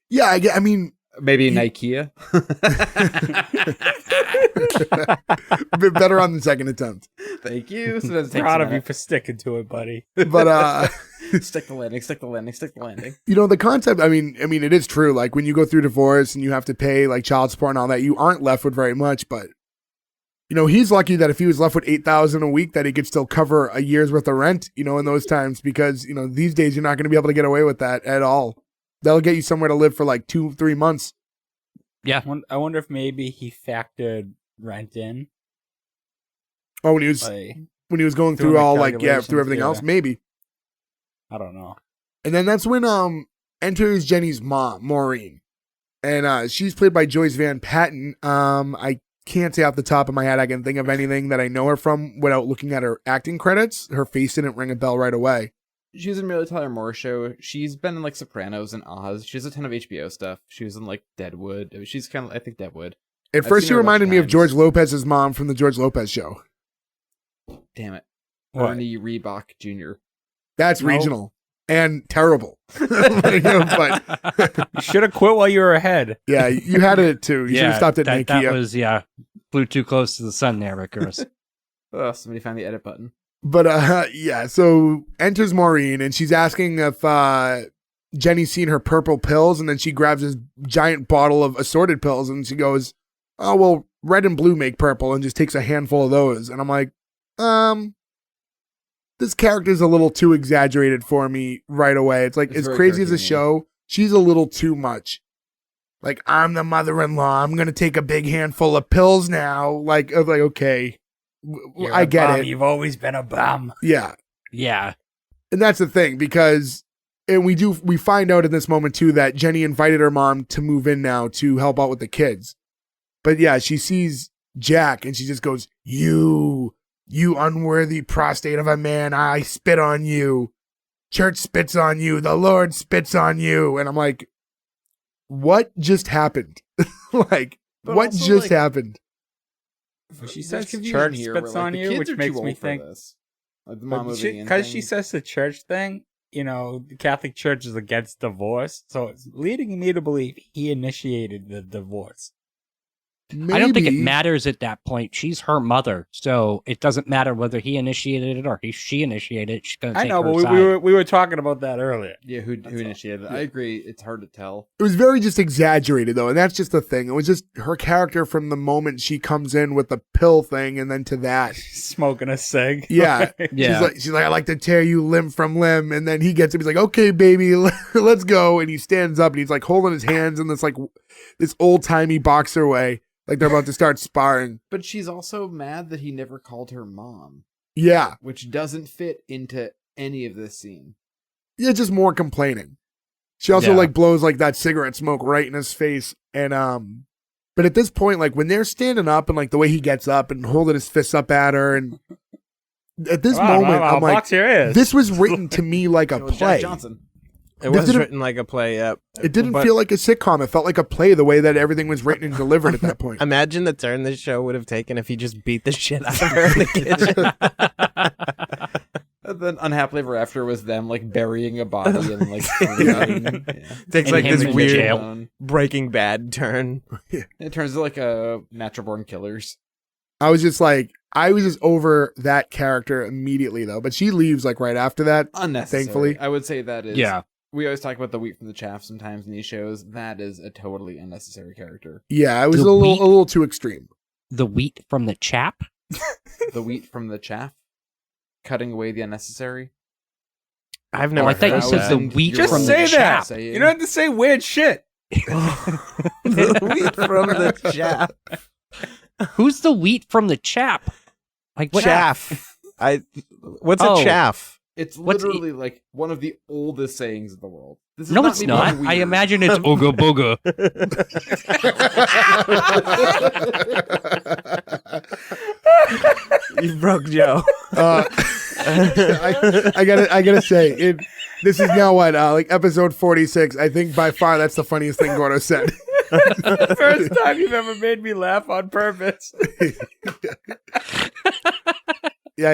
yeah, I mean, Maybe an IKEA. a bit better on the second attempt. Thank you. Sometimes it takes Proud a of you minute. for sticking to it, buddy. But, Stick the landing, stick the landing, stick the landing. you know, the concept, I mean, it is true. Like when you go through divorce and you have to pay like child support and all that, you aren't left with very much, but you know, he's lucky that if he was left with $8,000 a week, that he could still cover a year's worth of rent, you know, in those times, because, you know, these days you're not going to be able to get away with that at all. That'll get you somewhere to live for like 2-3 months. Yeah. I wonder if maybe he factored rent in. Oh, when he was Like, going doing through the all like, yeah, through calculations, everything yeah. else, maybe. I don't know. And then that's when enters Jennie's mom, Maureen. And she's played by Joyce Van Patten. I can't say off the top of my head I can think of anything that I know her from without looking at her acting credits. Her face didn't ring a bell right away. She was in Mary Tyler Moore Show. She's been in like Sopranos and Oz. She has a ton of HBO stuff. She was in like Deadwood. She's kind of, I think, Deadwood. At I've first seen she her a bunch reminded of me of times. George Lopez's mom from the George Lopez Show. Damn it. What? Ernie Reebok Jr. That's No. regional and terrible. But You should have quit while you were ahead. yeah, you had it too. You should have stopped at that, Nikki. that was, flew too close to the sun there, Rick Gross. Oh, somebody find the edit button. But yeah, so enters Maureen and she's asking if Jenny's seen her purple pills, and then she grabs this giant bottle of assorted pills and she goes, "Oh, well, red and blue make purple," and just takes a handful of those. And I'm like, this character's a little too exaggerated for me right away. It's like, It's as very crazy as a cartoony. show, she's a little too much. Like, I'm the mother-in-law. I'm going to take a big handful of pills now. Like, I was like, okay, You're I a get bum. it. You've always been a bum. Yeah. Yeah. And that's the thing, because, and we find out in this moment too that Jenny invited her mom to move in now to help out with the kids. But yeah, she sees Jack and she just goes, you unworthy prostate of a man, I spit on you. Church spits on you. The Lord spits on you. And I'm like, what just happened? Like, But what also, just like, happened? She There's says confusion church here spits where, like, on the you, kids which are makes too me old for think this. Like the mom moving in because she thing. says the church thing, you know, the Catholic Church is against divorce, so it's leading me to believe he initiated the divorce. Maybe. I don't think it matters at that point. She's her mother, so it doesn't matter whether he initiated it or she initiated it. She's going to I take know, her but side. we were talking about that earlier. Yeah, who That's all. initiated it? I agree. It's hard to tell. It was very just exaggerated though, and that's just the thing. It was just her character from the moment she comes in with the pill thing and then to that. Smoking a cig. Yeah. Yeah. She's like, I like to tear you limb from limb. And then he gets him. He's like, okay, baby, let's go. And he stands up and he's like holding his hands in this old timey boxer way. Like they're about to start sparring. But she's also mad that he never called her mom, Yeah. which doesn't fit into any of this scene. Yeah, just more complaining. She also Yeah. like blows like that cigarette smoke right in his face. And But at this point, like when they're standing up and like the way he gets up and holding his fists up at her, and at this moment, I'm like, this was written to me like a play. Johnson. It was written like a play. It didn't feel like a sitcom. It felt like a play the way that everything was written and delivered at that point. Imagine the turn this show would have taken if he just beat the shit out of her in the kitchen. And then Unhappily Ever After was them like burying a body and like takes And like him this in weird jail. Breaking Bad turn. It turns out like a Natural Born Killers. I was just over that character immediately though. But she leaves like right after that. Unnecessary. Thankfully. I would say that is. Yeah. We always talk about the wheat from the chaff sometimes in these shows. That is a totally unnecessary character. Yeah, it was The a little too extreme. The wheat from the chap? The wheat from the chaff? Cutting away the unnecessary? I've never I thought you heard said that. the wheat Just from say the that. chap. You don't have to say weird shit. The wheat from the chaff. Who's the wheat from the chap? Like what? Chaff. What's Oh. a chaff? It's What's literally like one of the oldest sayings in the world. This is No, not it's me not. being I weird. imagine it's ooga booga. You broke Joe. I gotta say, this is now what, like episode 46. I think by far that's the funniest thing Gordo said. First time you've ever made me laugh on purpose. Yeah,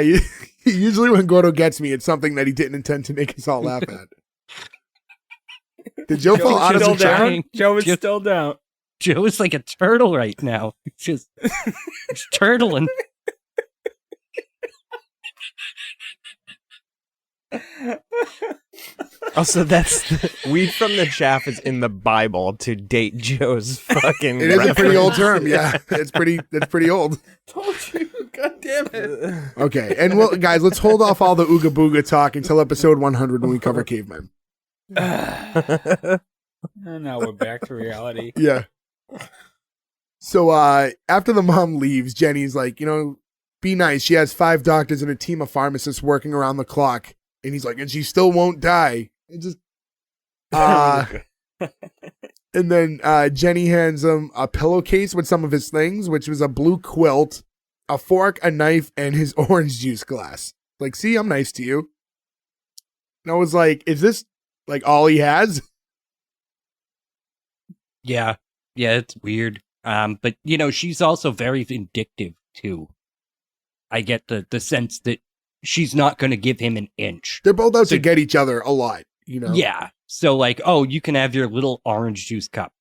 usually when Gordo gets me, it's something that he didn't intend to make us all laugh at. Did Joe fall out of still the chair? down? Joe is Joe- still down. Joe is like a turtle right now. Just turtling. Also, that's wheat from the chaff is in the Bible to date Joe's fucking. It is a pretty old reference. term, yeah. It's pretty old. Told you. God damn it. Okay, and well, guys, let's hold off all the ooga booga talk until episode 100 when we cover cavemen. And now we're back to reality. Yeah. So after the mom leaves, Jenny's like, be nice. She has 5 doctors and a team of pharmacists working around the clock. And he's like, and she still won't die. It just and then Jenny hands him a pillowcase with some of his things, which was a blue quilt, a fork, a knife, and his orange juice glass. Like, see, I'm nice to you. And I was like, is this like all he has? Yeah. Yeah, it's weird. But she's also very vindictive too. I get the sense that she's not going to give him an inch. They're both out to get each other a lot, Yeah. So like, oh, you can have your little orange juice cup.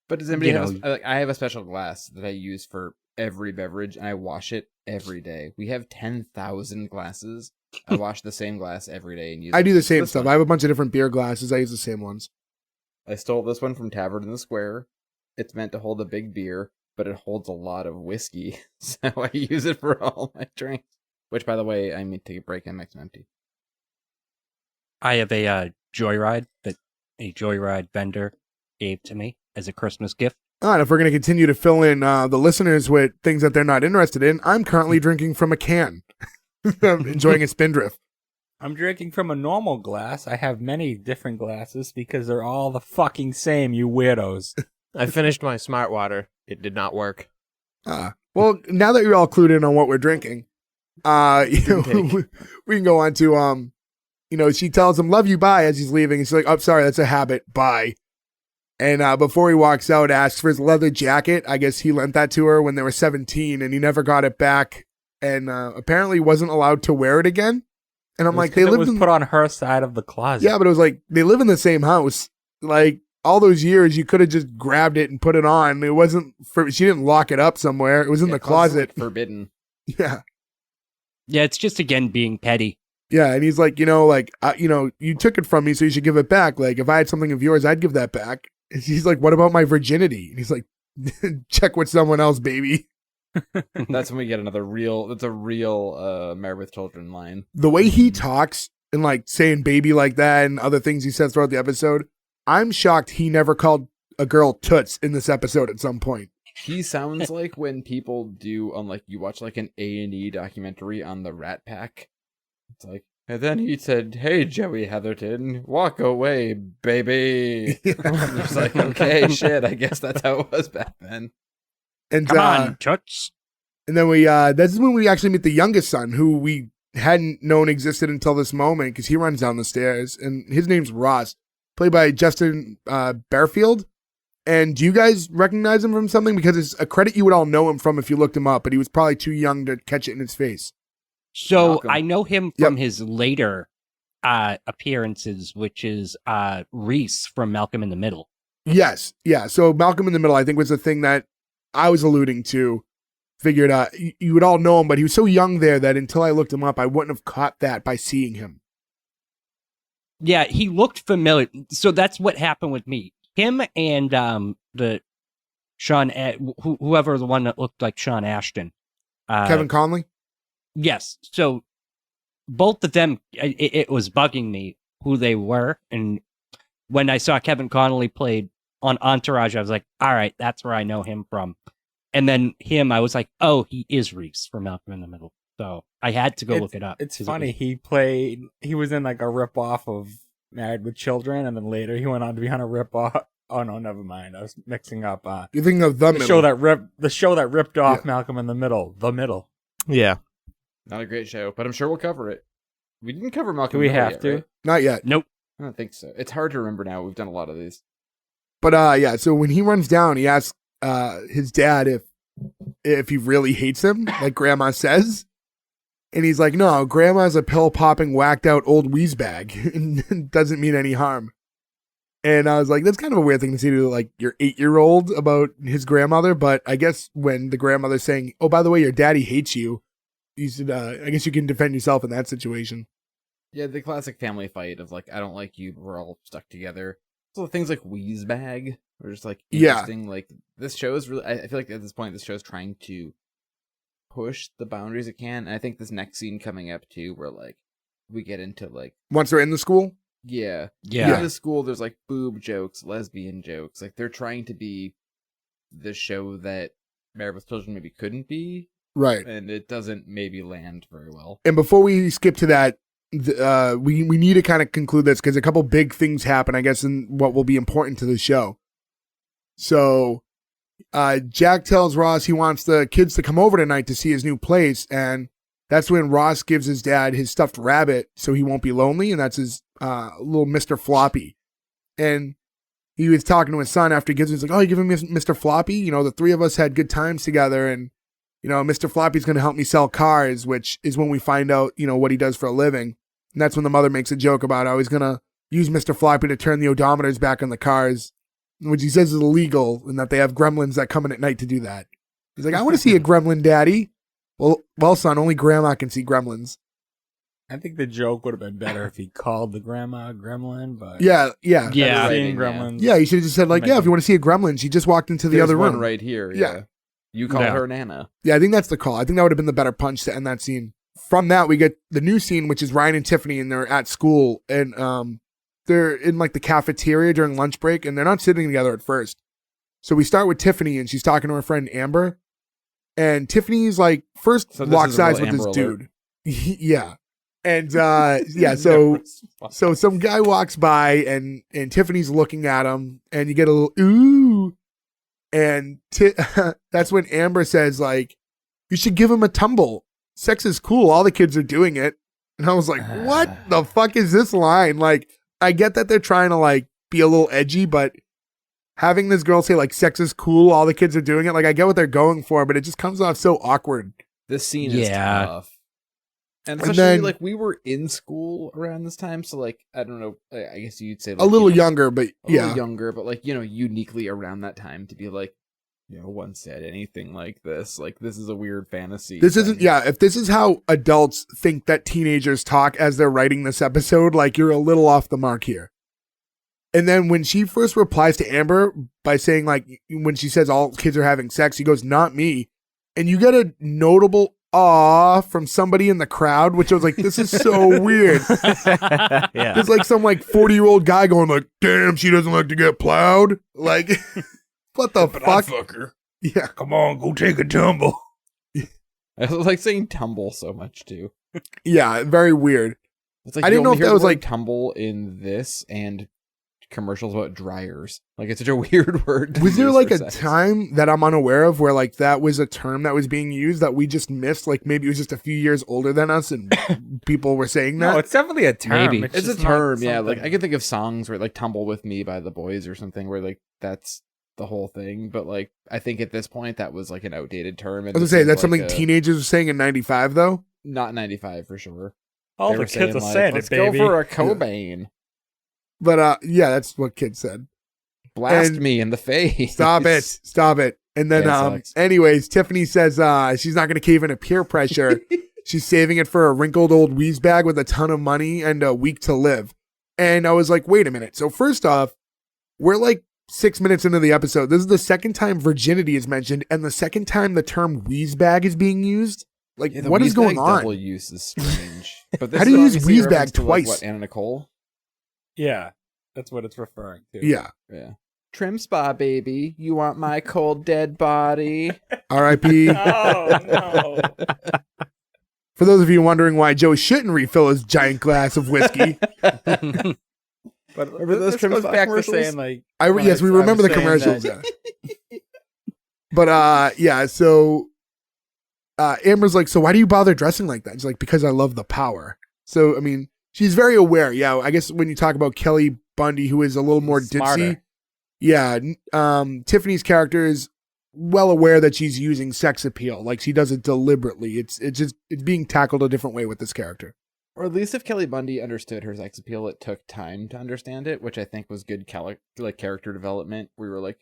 But does anybody have I have a special glass that I use for every beverage, and I wash it every day. We have 10,000 glasses. I wash the same glass every day and use I do the same this stuff. one. I have a bunch of different beer glasses. I use the same ones. I stole this one from Tavern in the Square. It's meant to hold a big beer, but it holds a lot of whiskey, so I use it for all my drinks. Which, by the way, I may take a break and make some empty. I have a Joyride that a Joyride vendor gave to me as a Christmas gift. And if we're going to continue to fill in the listeners with things that they're not interested in, I'm currently drinking from a can. I'm enjoying a Spindrift. I'm drinking from a normal glass. I have many different glasses because they're all the fucking same, you weirdos. I finished my smart water. It did not work. Well, now that you're all clued in on what we're drinking, we can go on to, she tells him, love you, bye, as he's leaving. And she's like, oh, sorry, that's a habit, bye. And before he walks out, asks for his leather jacket. I guess he lent that to her when they were 17, and he never got it back. And apparently wasn't allowed to wear it again. And I'm like, they it live was in... put on her side of the closet. Yeah, but it was like, they live in the same house. Like, all those years, you could have just grabbed it and put it on. It wasn't she didn't lock it up somewhere. It was in the closet. Forbidden. Yeah. Yeah, it's just again being petty. Yeah, and he's like, you took it from me, so you should give it back. Like, if I had something of yours, I'd give that back. And he's like, what about my virginity? And he's like, check with someone else, baby. That's when we get another that's a real Married with Children line. The way he talks and like saying baby like that and other things he says throughout the episode, I'm shocked he never called a girl toots in this episode at some point. He sounds like when people do on you watch like an A&E documentary on the Rat Pack. It's like, And then he said, "Hey, Joey Heatherton, walk away, baby." I was like, okay, shit, I guess that's how it was back then. And Come on, Toots. and then we this is when we actually meet the youngest son, who we hadn't known existed until this moment, because he runs down the stairs, and his name's Ross, played by Justin Berfield. And do you guys recognize him from something? Because it's a credit you would all know him from if you looked him up, but he was probably too young to catch it in his face. So Malcolm. I know him from his later appearances, which is Reese from Malcolm in the Middle. Yes, yeah. So Malcolm in the Middle, I think, was the thing that I was alluding to. Figured you would all know him, but he was so young there that until I looked him up, I wouldn't have caught that by seeing him. Yeah, he looked familiar. So that's what happened with me. Him and the Sean, whoever the one that looked like Sean Ashton. Kevin Connolly? Yes. So both of them, it was bugging me who they were. And when I saw Kevin Connolly played on Entourage, I was like, all right, that's where I know him from. And then him, I was like, oh, he is Reese from Malcolm in the Middle. So I had to go look it up. It's funny. He was in like a ripoff of Married with Children, and then later he went on to be on a ripoff. Oh no, never mind. I was mixing up. You're thinking of the show that ripped off Malcolm in the Middle. The Middle. Yeah. Not a great show, but I'm sure we'll cover it. We didn't cover Malcolm. Do we in the Middle have yet, to? right? Not yet. Nope. I don't think so. It's hard to remember now. We've done a lot of these. But yeah, so when he runs down, he asks his dad if he really hates him, like Grandma says. And he's like, no, Grandma's a pill-popping, whacked-out old wheezebag. And doesn't mean any harm. And I was like, that's kind of a weird thing to say to, like, your 8-year-old about his grandmother. But I guess when the grandmother's saying, oh, by the way, your daddy hates you, you should, I guess you can defend yourself in that situation. Yeah, the classic family fight of, like, I don't like you, but we're all stuck together. So things like wheezebag are just, like, interesting. Like, this show is really, I feel like at this point, this show is trying to push the boundaries it can. And I think this next scene coming up, too, where, like, we get into, like... Once they're in the school? Yeah. Yeah. In the school, there's, like, boob jokes, lesbian jokes. Like, they're trying to be the show that Married with Children maybe couldn't be. Right. And it doesn't maybe land very well. And before we skip to that, we need to kind of conclude this because a couple big things happen, I guess, in what will be important to the show. So Jack tells Ross he wants the kids to come over tonight to see his new place, and that's when Ross gives his dad his stuffed rabbit so he won't be lonely, and that's his little Mr. Floppy. And he was talking to his son after he gives him, he's like, oh, you giving me Mr. Floppy? You know, the three of us had good times together, and, you know, Mr. Floppy's going to help me sell cars, which is when we find out, you know, what he does for a living. And that's when the mother makes a joke about how he's going to use Mr. Floppy to turn the odometers back on the cars, which he says is illegal, and that they have gremlins that come in at night to do that. He's like, I want to see a gremlin, Daddy. Well, son, only Grandma can see gremlins. I think the joke would have been better if he called the grandma a gremlin, but Yeah. seeing gremlins. Yeah, he should have just said, like, yeah, if you want to see a gremlin, she just walked into the There's other one room. right here. Yeah. Yeah. You call her Nana. Yeah, I think that's the call. I think that would have been the better punch to end that scene. From that, we get the new scene, which is Ryan and Tiffany, and they're at school, and they're in, like, the cafeteria during lunch break, and they're not sitting together at first. So we start with Tiffany, and she's talking to her friend Amber, and Tiffany's, like, first locks eyes with this dude. Yeah. And, so some guy walks by, and Tiffany's looking at him, and you get a little, ooh. And that's when Amber says, like, you should give him a tumble. Sex is cool. All the kids are doing it. And I was like, what the fuck is this line? Like, I get that they're trying to, like, be a little edgy, but having this girl say, like, sex is cool, all the kids are doing it, like, I get what they're going for, but it just comes off so awkward. This scene is tough. And especially, then, like, we were in school around this time, so, like, I don't know, I guess you'd say, like, a little younger, but a little younger, but, like, you know, uniquely around that time to be like, you know, one said anything like this. Like, this is a weird fantasy. This isn't, if this is how adults think that teenagers talk as they're writing this episode, like, you're a little off the mark here. And then when she first replies to Amber by saying, like, when she says all kids are having sex, he goes, not me. And you get a notable aw from somebody in the crowd, which I was like, this is so weird. Yeah. There's like some like 40-year-old guy going like, damn, she doesn't like to get plowed. Like, what the fuck? Fucker. Yeah. Come on, go take a tumble. I was like saying tumble so much too. Yeah, very weird. It's like I didn't know if that was like tumble in this and commercials about dryers. Like, it's such a weird word. Was there like a time that I'm unaware of where like that was a term that was being used that we just missed? Like maybe it was just a few years older than us and people were saying that. No, it's definitely a term. Maybe. It's a just term, not yeah. Like something- I can think of songs where like "Tumble with Me" by the Boys or something, where like that's the whole thing. But like I think at this point that was like an outdated term. And I was this gonna say is, that's like, something teenagers were saying in '95 though. not 95 for sure. all They the were kids are like, saying let's it, baby. go for a Cobain. But yeah, that's what kids said. Blast And- me in the face. Stop it. And then Yeah, it sucks. anyways, Tiffany says she's not gonna cave into peer pressure. She's saving it for a wrinkled old wheeze bag with a ton of money and a week to live. And I was like, wait a minute. So first off, we're like 6 minutes into the episode. This is the second time virginity is mentioned and the second time the term wheeze bag is being used. Like, Yeah, the what is wheeze going bag on? Double use is strange. But this How do you is use obviously a wheeze bag reference to, like, twice? what, Anna Nicole? Yeah, that's what it's referring to. Yeah. Yeah. Trim spa, baby. You want my cold dead body? R.I.P. Oh no! For those of you wondering why Joe shouldn't refill his giant glass of whiskey, But Remember those this Trim goes Spa back to commercials? saying like, yes, we remember the commercials. Yeah. But yeah, so Amber's like, so why do you bother dressing like that? She's like, because I love the power. So I mean, she's very aware. Yeah, I guess when you talk about Kelly Bundy, who is a little more ditzy, Smarter. yeah, Tiffany's character is well aware that she's using sex appeal. Like she does it deliberately. It's being tackled a different way with this character. Or at least if Kelly Bundy understood her sex appeal, it took time to understand it, which I think was good character development. We were like,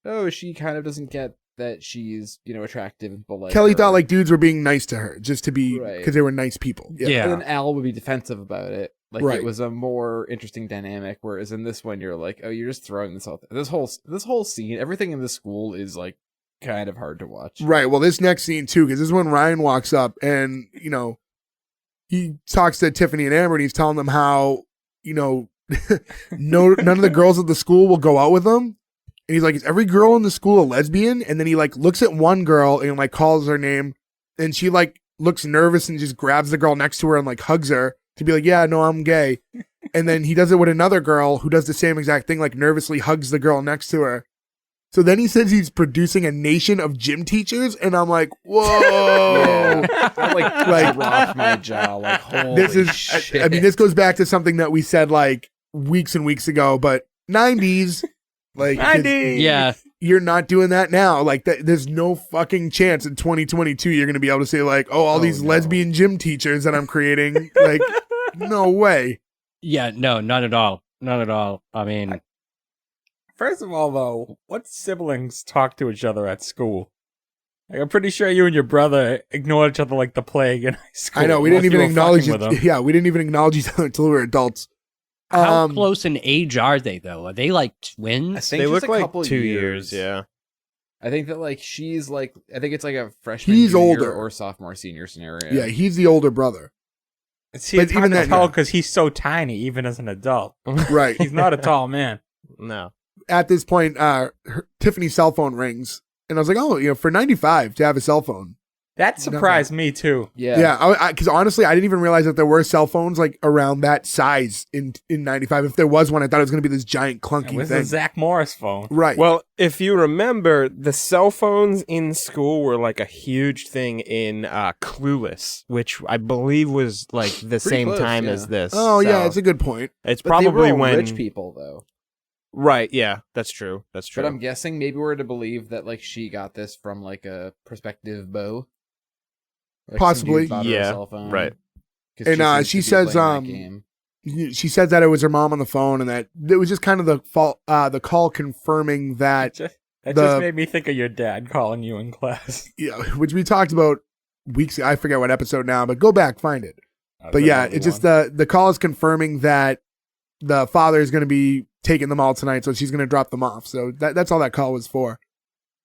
oh, she kind of doesn't get that she's, attractive, but like Kelly her. thought like dudes were being nice to her just to be Right. because they were nice people. Yeah. And then Al would be defensive about it. Like Right. it was a more interesting dynamic. Whereas in this one, you're like, oh, you're just throwing this out. This whole scene, everything in the school is like kind of hard to watch. Right. Well, this next scene too, because this is when Ryan walks up and he talks to Tiffany and Amber and he's telling them how none of the girls at the school will go out with him. And he's like, is every girl in the school a lesbian? And then he like looks at one girl and like calls her name, and she like looks nervous and just grabs the girl next to her and like hugs her to be like, yeah, no, I'm gay. And then he does it with another girl who does the same exact thing, like nervously hugs the girl next to her. So then he says he's producing a nation of gym teachers, and I'm like, whoa. Yeah. I like dropped my jaw. Like, holy This is, shit. I mean, this goes back to something that we said like weeks and weeks ago, but 90s, like, 90. Yeah. you're not doing that now. Like, there's no fucking chance in 2022 you're going to be able to say like, oh, all these no. lesbian gym teachers that I'm creating. Like, no way. Yeah, no, not at all. Not at all. I mean, First of all, though, what siblings talk to each other at school? Like, I'm pretty sure you and your brother ignored each other like the plague in high school. I know we unless didn't you even were acknowledge fucking with it. them. Yeah, we didn't even acknowledge each other until we were adults. how close in age are they, though? Are they like I twins? think They just look a like couple 2 years. Yeah. I think that like she's like I think it's like a freshman, He's junior, older. or sophomore, senior scenario. Yeah, he's the older brother. See, But it's even hard to then, tell yeah. because he's so tiny, even as an adult. Right. He's not a tall man. No. At this point, Tiffany's cell phone rings. And I was like, oh, for 95 to have a cell phone. That surprised me, too. yeah. Because honestly, I didn't even realize that there were cell phones like around that size in 95. If there was one, I thought it was going to be this giant It clunky was thing. the Zach Morris phone. Right. Well, if you remember, the cell phones in school were like a huge thing in Clueless, which I believe was like the same close, time yeah. as this. oh, yeah, So it's a good point. it's But they were probably all when rich people though. Right, yeah, that's true. That's true. But I'm guessing maybe we're to believe that like she got this from like a prospective beau. Like, some Possibly. dude bought her a Yeah, cell phone, right. 'cause And seems she to be says, playing that game. She said that it was her mom on the phone and that it was just kind of the call confirming that, That The- just made me think of your dad calling you in class. which we talked about weeks ago. I forget what episode now, but go back, find it. But yeah, it's just the call is confirming that the father is going to be taking them all tonight, so she's going to drop them off. So that's all that call was for.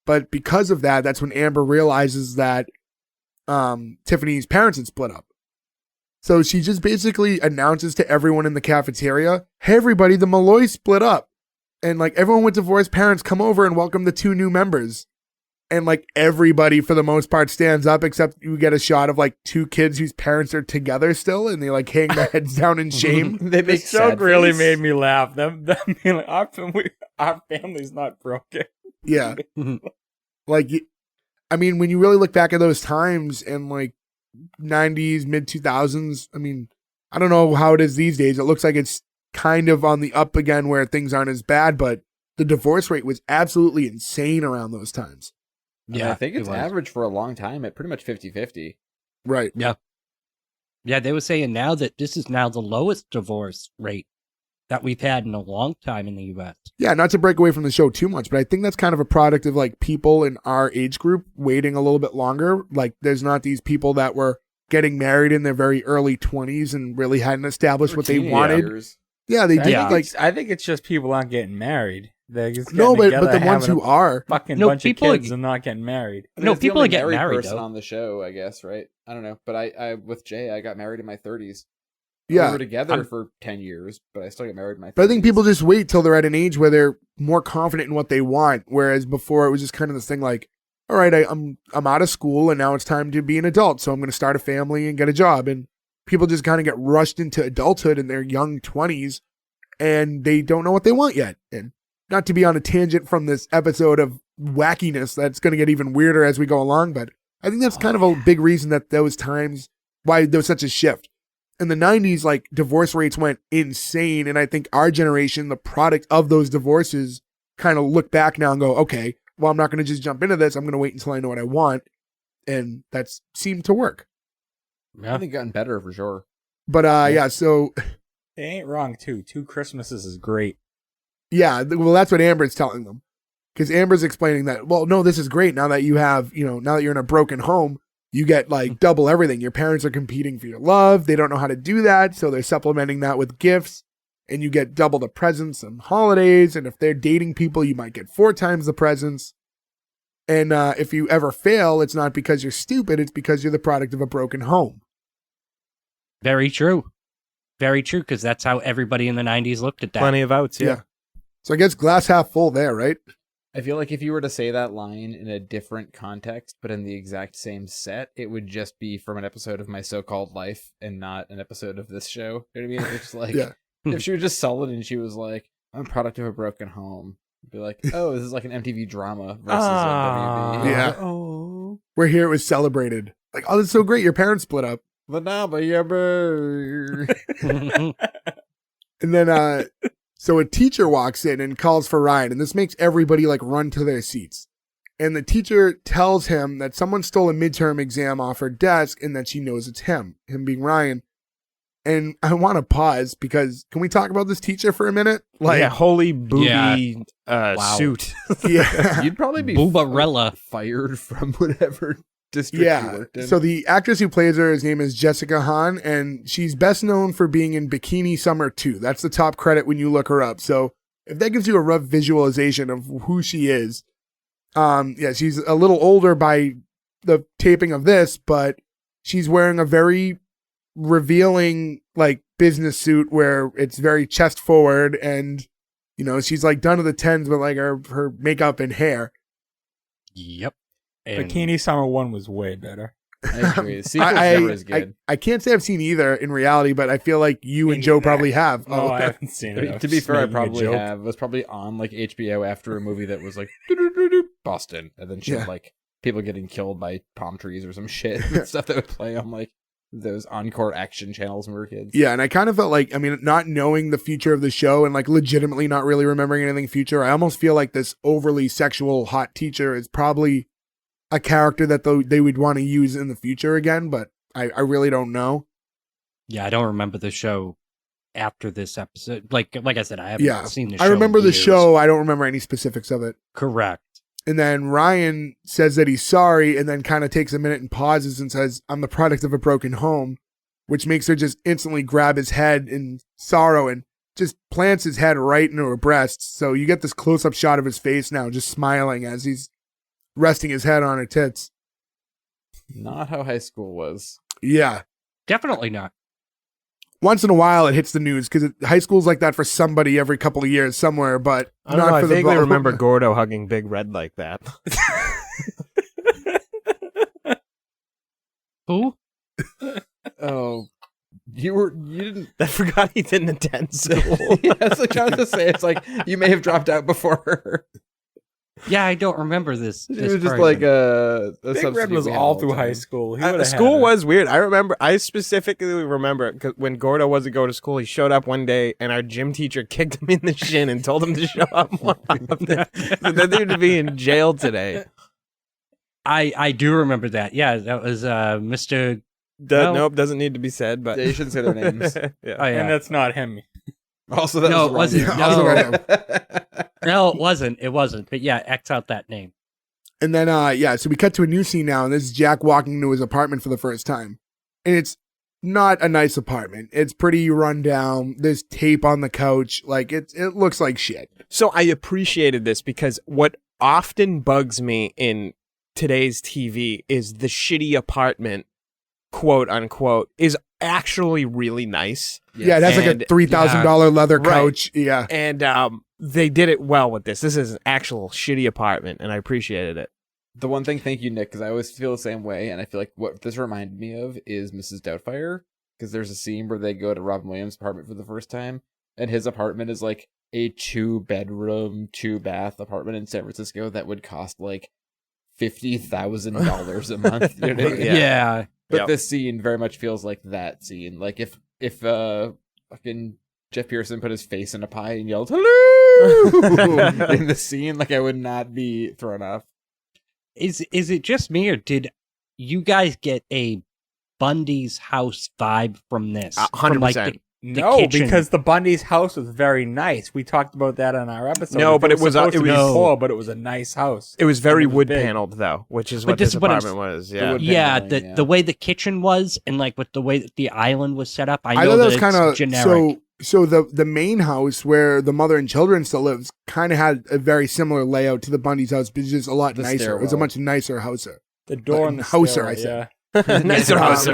But because of that, that's when Amber realizes that Tiffany's parents had split up. So she just basically announces to everyone in the cafeteria, hey, everybody, the Malloy split up. And like everyone with divorced parents come over and welcome the two new members. and like everybody for the most part stands up except you get a shot of like two kids whose parents are together still, and they like hang their heads down in shame. They make This joke sad really face. made me laugh. Them being like, our family's not broken. Yeah. Like, I mean, when you really look back at those times and like 90s, mid 2000s, I mean, I don't know how it is these days. It looks like it's kind of on the up again where things aren't as bad, but the divorce rate was absolutely insane around those times. Yeah, I think it's it was. average for a long time at pretty much 50-50. Right. Yeah, they were saying now that this is now the lowest divorce rate that we've had in a long time in the U.S. Yeah, not to break away from the show too much, but I think that's kind of a product of like people in our age group waiting a little bit longer. Like there's not these people that were getting married in their very early 20s and really hadn't established what they wanted. Teenagers. Yeah, they did. Yeah. Like, I think it's just people aren't getting married. They're just no, getting but the together, ones having who a are, fucking No, bunch of people are- kids and not getting married. I mean, No, it's the people only are getting married, person though. on the show, I guess, right? I don't know, but I with Jay, I got married in my 30s. yeah. We were together I'm- for 10 years, but I still got married in my 30s. But I think people just wait till they're at an age where they're more confident in what they want. Whereas before it was just kind of this thing like, all right, I'm out of school and now it's time to be an adult. So I'm going to start a family and get a job. And people just kind of get rushed into adulthood in their young 20s and they don't know what they want yet. And not to be on a tangent from this episode of wackiness that's going to get even weirder as we go along. But I think that's kind of a big reason that those times, why there was such a shift. In the 90s, like divorce rates went insane. And I think our generation, the product of those divorces, kind of look back now and go, okay, well, I'm not going to just jump into this. I'm going to wait until I know what I want. And that's seemed to work. I think gotten better for sure. But yeah, so They ain't wrong, too. 2 Christmases is great. yeah, well, that's what Amber's telling them. Because Amber's explaining that, well, no, this is great. Now that you have, now that you're in a broken home, you get like double everything. Your parents are competing for your love. They don't know how to do that. So they're supplementing that with gifts. And you get double the presents and holidays. And if they're dating people, you might get 4 times the presents. And if you ever fail, it's not because you're stupid. It's because you're the product of a broken home. Very true. Very true, because that's how everybody in the 90s looked at that. Plenty of outs, yeah. So I guess glass half full there, right? I feel like if you were to say that line in a different context, but in the exact same set, it would just be from an episode of My So-Called Life and not an episode of this show. You know what I mean? It's like, Yeah. if she was just solid and she was like, I'm a product of a broken home, I'd be like, oh, this is like an MTV drama versus a WB. Yeah. Oh. Where here it was celebrated. Like, oh, that's so great. Your parents split up. But now, but yeah, And then, so a teacher walks in and calls for Ryan, and this makes everybody like run to their seats. And the teacher tells him that someone stole a midterm exam off her desk and that she knows it's him being Ryan. And I want to pause because can we talk about this teacher for a minute? Like, yeah, holy booby Wow. suit. yeah. you'd probably be Boobarella. fired from whatever district you Yeah. worked in. So the actress who plays her, his name is Jessica Hahn, and she's best known for being in Bikini Summer 2. That's the top credit when you look her up. So if that gives you a rough visualization of who she is, yeah, she's a little older by the taping of this, but she's wearing a very revealing like business suit where it's very chest forward, and she's like done to the tens with like her makeup and hair. Yep. And Bikini Summer 1 was way better. I agree. The sequel's never as good. I can't say I've seen either in reality, but I feel like you and Joe probably have. No, I okay. haven't seen it. I was To be just fair, I making a probably joke. have. It was probably on like HBO after a movie that was like Boston, and then showed Yeah. like people getting killed by palm trees or some shit and stuff that would play on like those encore action channels when we were kids. Yeah, and I kind of felt like, I mean, not knowing the future of the show and like legitimately not really remembering anything future, I almost feel like this overly sexual hot teacher is probably a character that they would want to use in the future again, but I really don't know. yeah, I don't remember the show after this episode. Like I said, I haven't seen the show. I remember in the years. show. I don't remember any specifics of it. Correct. And then Ryan says that he's sorry and then kind of takes a minute and pauses and says, I'm the product of a broken home, which makes her just instantly grab his head in sorrow and just plants his head right into her breast. So you get this close-up shot of his face now, just smiling as he's resting his head on her tits. Not how high school was. Yeah. Definitely not. Once in a while it hits the news because high school's like that for somebody every couple of years somewhere, but I don't not know. I for the vaguely vote. remember Gordo hugging Big Red like that. Who? Oh, you didn't. I forgot he didn't attend school. Yeah, that's what I was trying to say. It's like you may have dropped out before her. Yeah, I don't remember this. It this was just person. like a Big Red substitute was we had all the through high time. school. He would've had School it. was weird. I specifically remember 'cause when Gordo wasn't going to school, he showed up one day and our gym teacher kicked him in the shin and told him to show up more often. So then they would be in jail today. I do remember that. Yeah, that was Mr. Nope, doesn't need to be said, but Yeah, you shouldn't say their names. Oh, yeah. yeah. And that's not him. Also, that No, was it the wrong wasn't. name. No, it wasn't. It wasn't. But yeah, X out that name. And then, so we cut to a new scene now, and this is Jack walking into his apartment for the first time. And it's not a nice apartment. It's pretty run down. There's tape on the couch. Like, it looks like shit. So I appreciated this because what often bugs me in today's TV is the shitty apartment, quote unquote, is actually really nice. Yeah, it has like And- a $3,000 leather Right. couch. Yeah. And they did it well with this. This is an actual shitty apartment, and I appreciated it. The one thing, thank you, Nick, because I always feel the same way, and I feel like what this reminded me of is Mrs. Doubtfire, because there's a scene where they go to Robin Williams' apartment for the first time, and his apartment is like a 2-bedroom, 2-bath apartment in San Francisco that would cost like $50,000 a month. You know what I mean? Yeah. But Yep. this scene very much feels like that scene. Like if fucking Geoff Pierson put his face in a pie and yelled "Hello" in the scene, like I would not be thrown off. Is it just me, or did you guys get a Bundy's house vibe from this? 100%. From, like, the No, kitchen. because the Bundy's house was very nice. We talked about that on our episode. No, If but it was supposed to be no. poor, but it was a nice house. It was very It was wood big. paneled though, which is But what this this is what I'm apartment was. Yeah. wood- yeah, paneling, yeah. the way the kitchen was, and like with the way that the island was set up, I I know thought that that was it's kind of generic. so the main house where the mother and children still lives kind of had a very similar layout to the Bundy's house, but it's just a lot The nicer. It was a stairwell. much nicer house. The door and the Houser, I stairwell, said. yeah. Nicer house.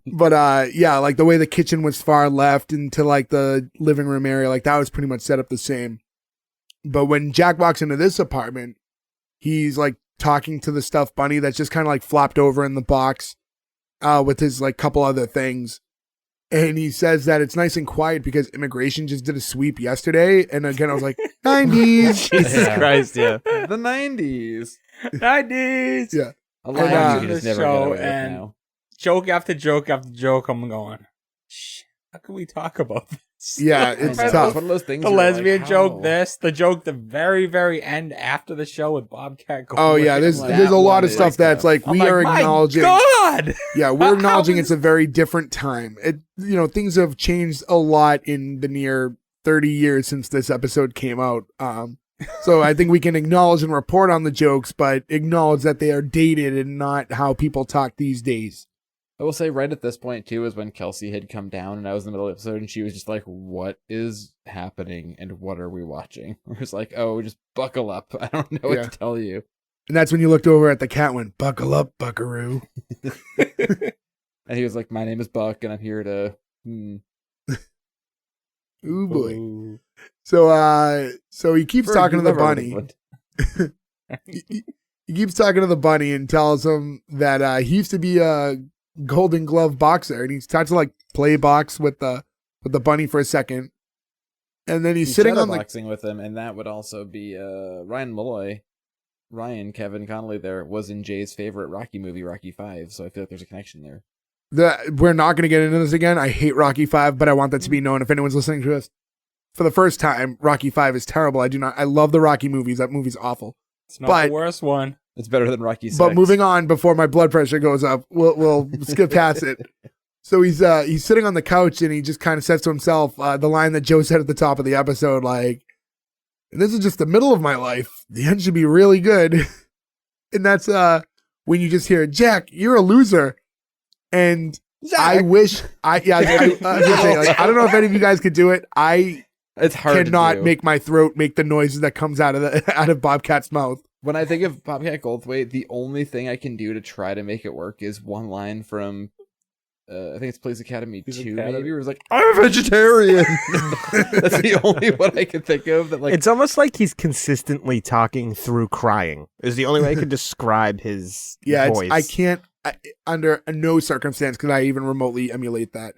But yeah, like the way the kitchen was far left into like the living room area, like that was pretty much set up the same. But when Jack walks into this apartment, he's like talking to the stuffed bunny that's just kind of like flopped over in the box with his like couple other things. And he says that it's nice and quiet because immigration just did a sweep yesterday. And again, I was like, 90s. Jesus Yeah. Christ, yeah. The 90s. 90s. Yeah. A line And, you just this never get show away with and- now. Joke after joke after joke. I'm going, shh, how can we talk about this? Yeah, it's I know, tough. It's one of those things. The where you're lesbian like, joke, how? this, the joke, the very, very end after the show with Bobcat Goldthwait. Oh yeah, there's That there's a lot one of is stuff that's tough. like I'm we like, are my acknowledging. God! Yeah, How we're acknowledging is- it's a very different time. Things have changed a lot in the near 30 years since this episode came out. So I think we can acknowledge and report on the jokes, but acknowledge that they are dated and not how people talk these days. I will say right at this point too is when Kelsey had come down and I was in the middle of the episode and she was just like, "What is happening and what are we watching?" It was like, "Oh, just buckle up. I don't know Yeah. what to tell you." And that's when you looked over at the cat and went, "Buckle up, buckaroo." And he was like, "My name is Buck and I'm here to." Ooh boy. Ooh. So he keeps talking to the bunny. He keeps talking to the bunny and tells him that he used to be a Golden Glove boxer, and he starts to like play box with the bunny for a second, and then he's sitting on the. boxing with him, and that would also be Ryan Malloy. Kevin Connolly there was in Jay's favorite Rocky movie, Rocky 5, so I feel like there's a connection there. We're not going to get into this again. I hate Rocky 5, but I want that to be known if anyone's listening to us. For the first time, Rocky 5 is terrible. I love the Rocky movies. That movie's awful. It's not But- the worst one. It's better than Rocky 6. But moving on before my blood pressure goes up, we'll skip past it. So he's sitting on the couch and he just kind of says to himself the line that Joe said at the top of the episode, like, "This is just the middle of my life. The end should be really good." And that's when you just hear, "Jack, you're a loser." And I wish I don't know if any of you guys could do it. I it's hard cannot to do. make my throat make the noises that comes out of Bobcat's mouth. When I think of Bobcat Goldthwait, the only thing I can do to try to make it work is one line from, I think it's Police Academy 2, maybe, where it's like, "I'm a vegetarian." That's the only one I can think of. That like It's almost like he's consistently talking through crying. Is the only way I could describe his Yeah, voice. I can't under no circumstance could I even remotely emulate that.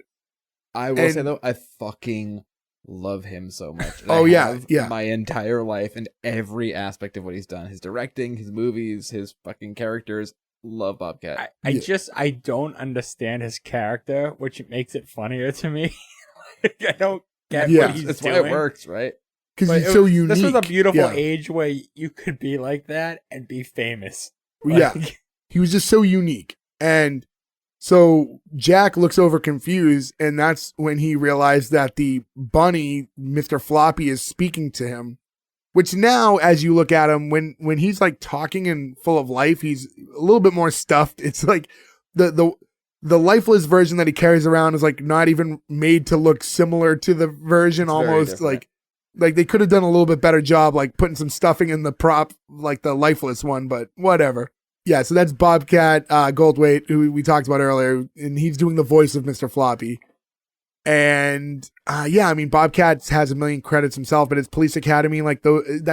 I will say though, I fucking love him so much. And Oh, I yeah, have yeah. my entire life and every aspect of what he's done. His directing, his movies, his fucking characters. Love Bobcat. I don't understand his character, which makes it funnier to me. Like, I don't get Yeah. what he's That's doing. why it works, right? Because But he's so unique. This was a beautiful Yeah. age where you could be like that and be famous. Yeah. Like, He was just so unique. And so Jack looks over confused, and that's when he realized that the bunny, Mr. Floppy, is speaking to him. Which now, as you look at him, when he's like talking and full of life, he's a little bit more stuffed. It's like the lifeless version that he carries around is like not even made to look similar to the version. It's very almost different. like they could have done a little bit better job, like putting some stuffing in the prop, like the lifeless one, but whatever. Yeah, so that's Bobcat Goldthwait, who we talked about earlier, and he's doing the voice of Mr. Floppy. And yeah, I mean, Bobcat has a million credits himself, but it's Police Academy, like would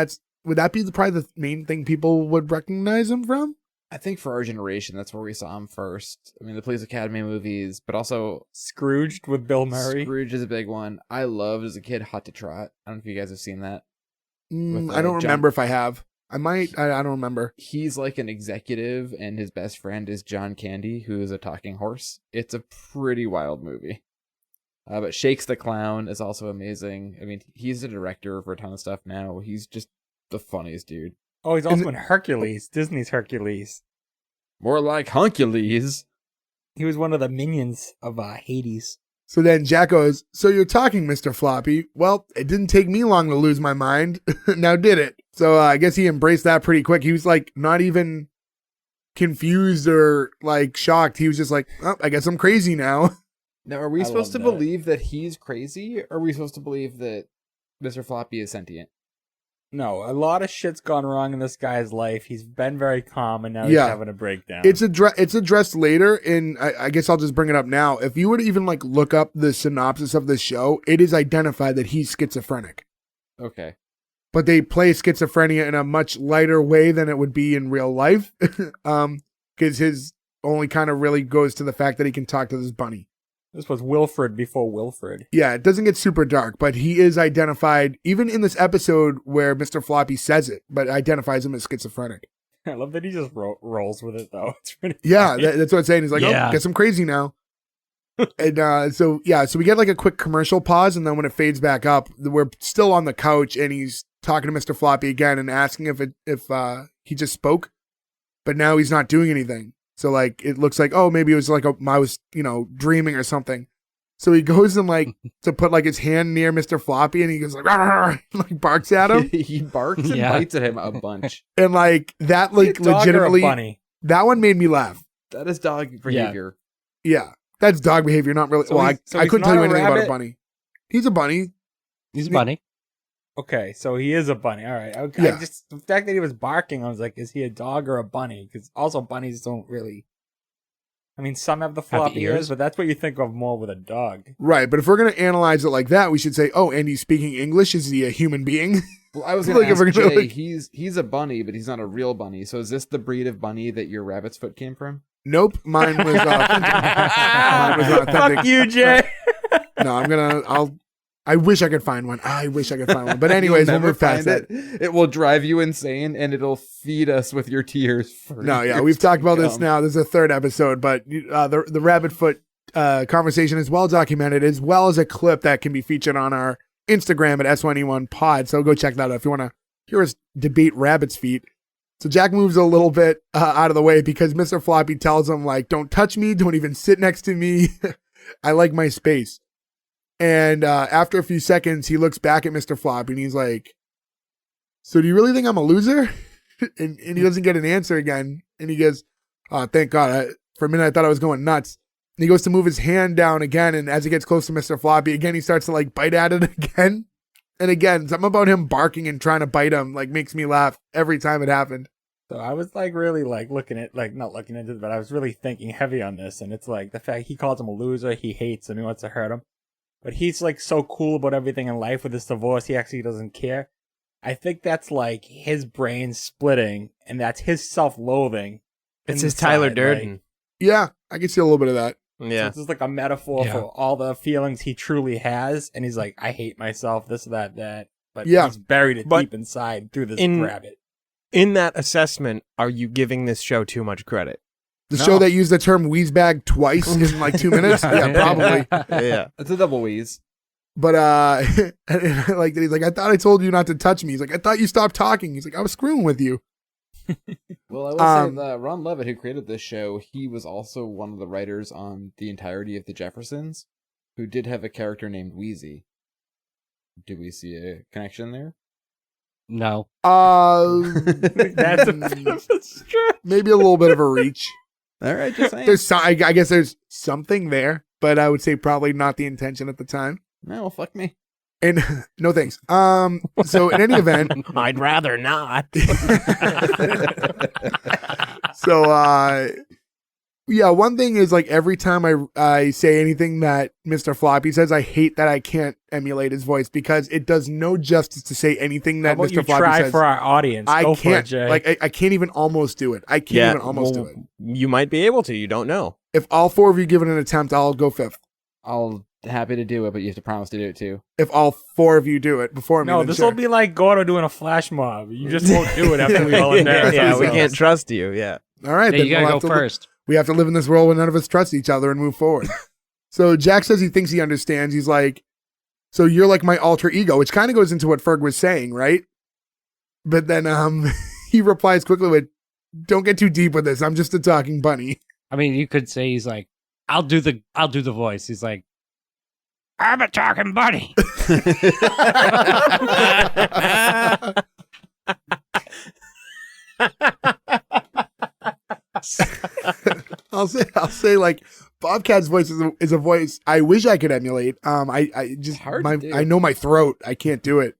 that be probably the main thing people would recognize him from? I think for our generation, that's where we saw him first. I mean, the Police Academy movies, but also Scrooged with Bill Murray. Scrooge is a big one. I loved as a kid Hot to Trot. I don't know if you guys have seen that. With, I don't John- remember if I have. I might. I don't remember. He's like an executive, and his best friend is John Candy, who is a talking horse. It's a pretty wild movie. But Shakes the Clown is also amazing. I mean, he's a director for a ton of stuff now. He's just the funniest dude. Oh, he's also in Hercules, Disney's Hercules. More like Huncules. He was one of the minions of Hades. So then Jack goes, "So you're talking, Mr. Floppy? Well, it didn't take me long to lose my mind. Now did it?" So I guess he embraced that pretty quick. He was like not even confused or like shocked. He was just like, "Oh, I guess I'm crazy now." Now, are we I supposed to love that. believe that he's crazy? Or are we supposed to believe that Mr. Floppy is sentient? No, a lot of shit's gone wrong in this guy's life. He's been very calm, and now he's Yeah. having a breakdown. It's addressed later, and I guess I'll just bring it up now. If you were to even like look up the synopsis of this show, it is identified that he's schizophrenic. Okay. But they play schizophrenia in a much lighter way than it would be in real life. Because his only kind of really goes to the fact that he can talk to this bunny. This was Wilfred before Wilfred. Yeah, it doesn't get super dark, but he is identified, even in this episode where Mr. Floppy says it, but identifies him as schizophrenic. I love that he just rolls with it, though. It's pretty Yeah, funny. that's what I'm saying. He's like, Yeah. "Oh, guess I'm crazy now." And so we get like a quick commercial pause, and then when it fades back up, we're still on the couch, and he's talking to Mr. Floppy again and asking if he just spoke, but now he's not doing anything. So like it looks like, oh, maybe it was like I was dreaming or something. So he goes and like to put like his hand near Mr. Floppy, and he goes like, "Arr!" like barks at him, He barks and Yeah. bites at him a bunch. and like that like Dog or a legitimately bunny? that one made me laugh. That is dog behavior. Yeah, that's dog behavior, not really. So well, he's- so I he's couldn't tell not you a anything about a rabbit? bunny. He's a bunny. He's a bunny. Okay, so he is a bunny. All right. Okay. Yeah. The fact that he was barking, I was like, is he a dog or a bunny? Because also bunnies don't really. I mean, some have the floppy ears, ears? but that's what you think of more with a dog. Right, but if we're gonna analyze it like that, we should say, oh, and he's speaking English. Is he a human being? Well, I was Like, going to if we're ask gonna, Jay, like- he's a bunny, but he's not a real bunny. So is this the breed of bunny that your rabbit's foot came from? Nope, mine was authentic. Mine was authentic. Fuck you, Jay. No, I wish I could find one. I wish I could find one. But anyways, You'll we'll never move past find that. it. It will drive you insane, and it'll feed us with your tears. For No, yeah, years we've talked to about this come. now. This is a third episode, but the rabbit foot conversation is well documented, as well as a clip that can be featured on our Instagram at S1E1 Pod. So go check that out if you want to hear us debate rabbit's feet. So Jack moves a little bit out of the way because Mr. Floppy tells him, like, "Don't touch me. Don't even sit next to me. I like my space." And after a few seconds, he looks back at Mr. Floppy and he's like, "So do you really think I'm a loser?" and he doesn't get an answer again. And he goes, "Oh, thank God. For a minute, I thought I was going nuts." And he goes to move his hand down again. And as he gets close to Mr. Floppy, again, he starts to like bite at it again. And again, something about him barking and trying to bite him like makes me laugh every time it happened. So I was like really like not looking into it, but I was really thinking heavy on this. And it's like the fact he calls him a loser, he hates him, he wants to hurt him. But he's like so cool about everything in life with this divorce, he actually doesn't care. I think that's like his brain splitting, and that's his self-loathing. It's his Tyler inside, Durden. like- Yeah, I can see a little bit of that. So Yeah. it's just like a metaphor Yeah. for all the feelings he truly has, and he's like, I hate myself, this, that. But Yeah. he's buried it But deep inside through this in- rabbit. In that assessment, are you giving this show too much credit? The No. show that used the term "wheezebag" twice in like 2 minutes. Yeah, probably. Yeah. It's a double wheeze. But and I like that he's like, I thought I told you not to touch me. He's like, I thought you stopped talking. He's like, I was screwing with you. Well, I will say that Ron Leavitt, who created this show, he was also one of the writers on the entirety of The Jeffersons, who did have a character named Wheezy. Do we see a connection there? No. That's a bit of a stretch. Maybe a little bit of a reach. All right, just saying. I guess there's something there, but I would say probably not the intention at the time. No, well, fuck me. And no thanks. So in any event, I'd rather not. so yeah, one thing is like every time I say anything that Mr. Floppy says, I hate that I can't emulate his voice because it does no justice to say anything How that about Mr. you Floppy try says. for our audience? I Go can't. for it, Jay. Like I can't even almost do it. I can't even almost do it. You might be able to. You don't know. If all four of you give it an attempt, I'll go fifth. I'll happy to do it, but you have to promise to do it too. If all four of you do it before me, No, then this sure. will be like Gordo doing a flash mob. You just won't do it after we all embarrass Yeah, we ourselves. can't trust you. Yeah. All right. Yeah, then you gotta we'll go have to first. we have to live in this world where none of us trust each other and move forward. So Jack says he thinks he understands. He's like, so you're like my alter ego, which kind of goes into what Ferg was saying, right? But then he replies quickly with, don't get too deep with this. I'm just a talking bunny. I mean, you could say he's like, I'll do the voice. He's like, I'm a talking bunny. I'll say like Bobcat's voice is a voice I wish I could emulate. I just hard to do. I know my throat. I can't do it.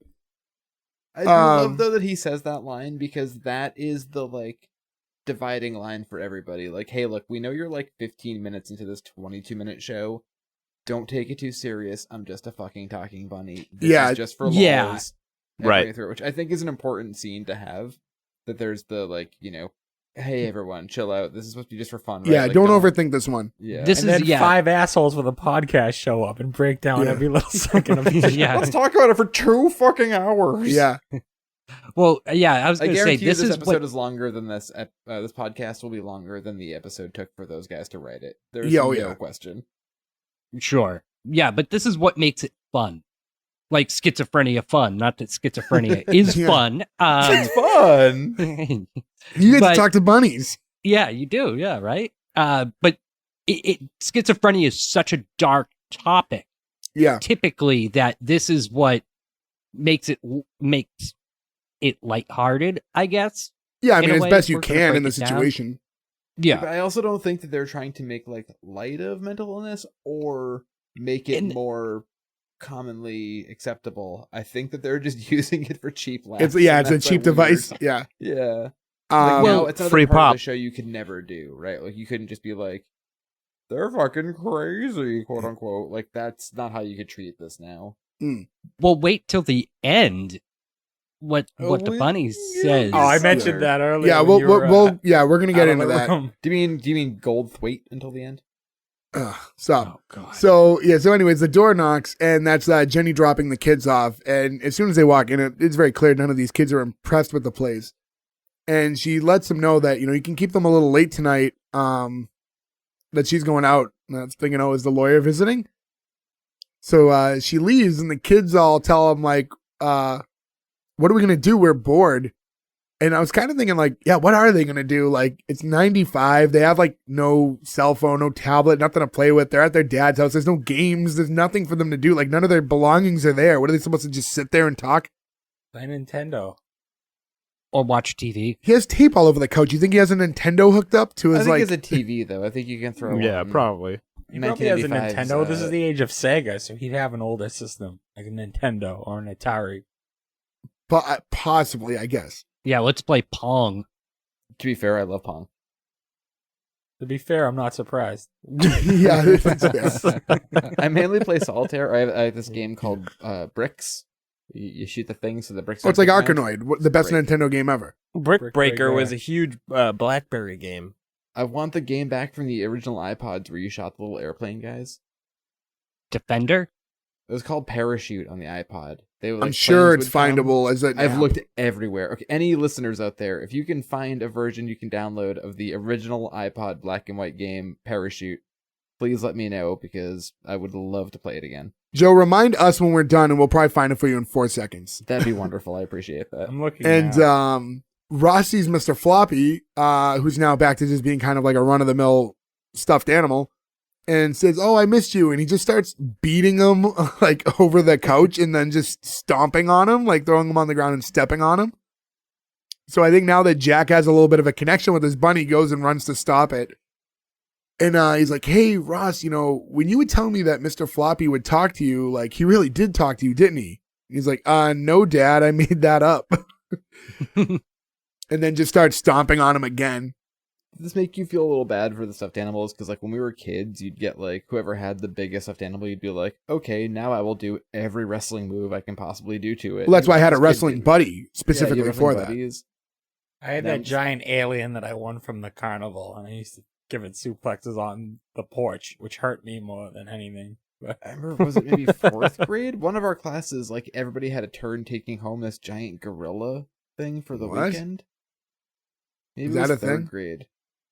I do love though that he says that line because that is the like dividing line for everybody. Like, hey, look, we know you're like 15 minutes into this 22-minute show. Don't take it too serious. I'm just a fucking talking bunny. This Yeah. is just for Yeah. lols. Right. Everything through, which I think is an important scene to have. That there's the like, you know, hey everyone, chill out. This is supposed to be just for fun, right? Yeah, Like, don't overthink this one. Yeah. This And is then 5 assholes with a podcast show up and break down Yeah. every little second of each. Yeah. Let's talk about it for 2 fucking hours. Yeah. Well, yeah, I was I going to say guarantee you this this is episode what. is longer than this. This podcast will be longer than the episode took for those guys to write it. There's Yeah, no oh, yeah. question. Sure. Yeah, but this is what makes it fun. Like schizophrenia fun. Not that schizophrenia is Yeah. fun. It's fun. You get But- to talk to bunnies. Yeah, you do. Yeah, right. But schizophrenia is such a dark topic. Yeah. Typically, that this is what makes it lighthearted, I guess. Yeah, I In mean, a as way, best if you we're gonna can break in the it down. situation. Yeah, But I also don't think that they're trying to make like light of mental illness or make it And- more commonly acceptable. I think that they're just using it for cheap laughs. It's a and that's cheap weird. device. Yeah. Yeah. Like Um, now it's another free part pop. of the show you could never do, right? Like you couldn't just be like, they're fucking crazy, quote unquote. Like that's not how you could treat this now. well, wait till the end. What Oh, the we- bunny yeah. says. Oh, I Yes, mentioned sir. that earlier. yeah, when you were, we're gonna get out of into the that. room. Do you mean Goldthwait until the end? Stop. Oh god. So anyways, the door knocks, and that's Jennie dropping the kids off. And as soon as they walk in, it's very clear none of these kids are impressed with the place. And she lets them know that you can keep them a little late tonight. That she's going out. That's thinking, is the lawyer visiting? So she leaves, and the kids all tell them like, "What are we gonna do? We're bored." And I was kind of thinking like, yeah, what are they going to do? Like, it's 95. They have like no cell phone, no tablet, nothing to play with. They're at their dad's house. There's no games. There's nothing for them to do. Like, none of their belongings are there. What are they supposed to just sit there and talk? Play Nintendo. Or watch TV. He has tape all over the couch. You think he has a Nintendo hooked up to I his think like? it's a TV though. I think you can throw. Yeah, one. probably. He probably has a 1985's, Nintendo. This is the age of Sega, so he'd have an older system, like a Nintendo or an Atari. Possibly, I guess. Yeah, let's play Pong. To be fair, I love Pong. To be fair, I'm not surprised. Yeah, that's fair. I mainly play solitaire. I have this game called Bricks. You shoot the things so the bricks. Oh, it's like are around. Arkanoid, the best Right. Nintendo game ever. Brick Brick Breaker Breaker. was a huge BlackBerry game. I want the game back from the original iPods where you shot the little airplane guys. Defender? It was called Parachute on the iPod. They were, I'm sure it's planes would come. findable as I've looked everywhere. Okay, any listeners out there, if you can find a version you can download of the original iPod black and white game Parachute, please let me know because I would love to play it again. Joe, remind us when we're done, and we'll probably find it for you in 4 seconds. That'd be wonderful. I appreciate that. I'm looking. And now. Rossi's Mr. Floppy, who's now back to just being kind of like a run-of-the-mill stuffed animal, and says, "Oh, I missed you," and he just starts beating him like over the couch and then just stomping on him, like throwing him on the ground and stepping on him. So I think now that Jack has a little bit of a connection with his bunny, he goes and runs to stop it. And he's like, "Hey, Ross, when you would tell me that Mr. Floppy would talk to you, like he really did talk to you, didn't he?" And he's like, "No, Dad, I made that up." And then just starts stomping on him again. Does this make you feel a little bad for the stuffed animals? Because like when we were kids, you'd get like whoever had the biggest stuffed animal, you'd be like, okay, now I will do every wrestling move I can possibly do to it. Well, that's why I had a wrestling buddy specifically for that. Buddies. I had that giant alien that I won from the carnival, and I used to give it suplexes on the porch, which hurt me more than anything. I remember, was it maybe 4th grade? One of our classes, like everybody had a turn taking home this giant gorilla thing for the weekend. Maybe Is it that was a 3rd thing? grade.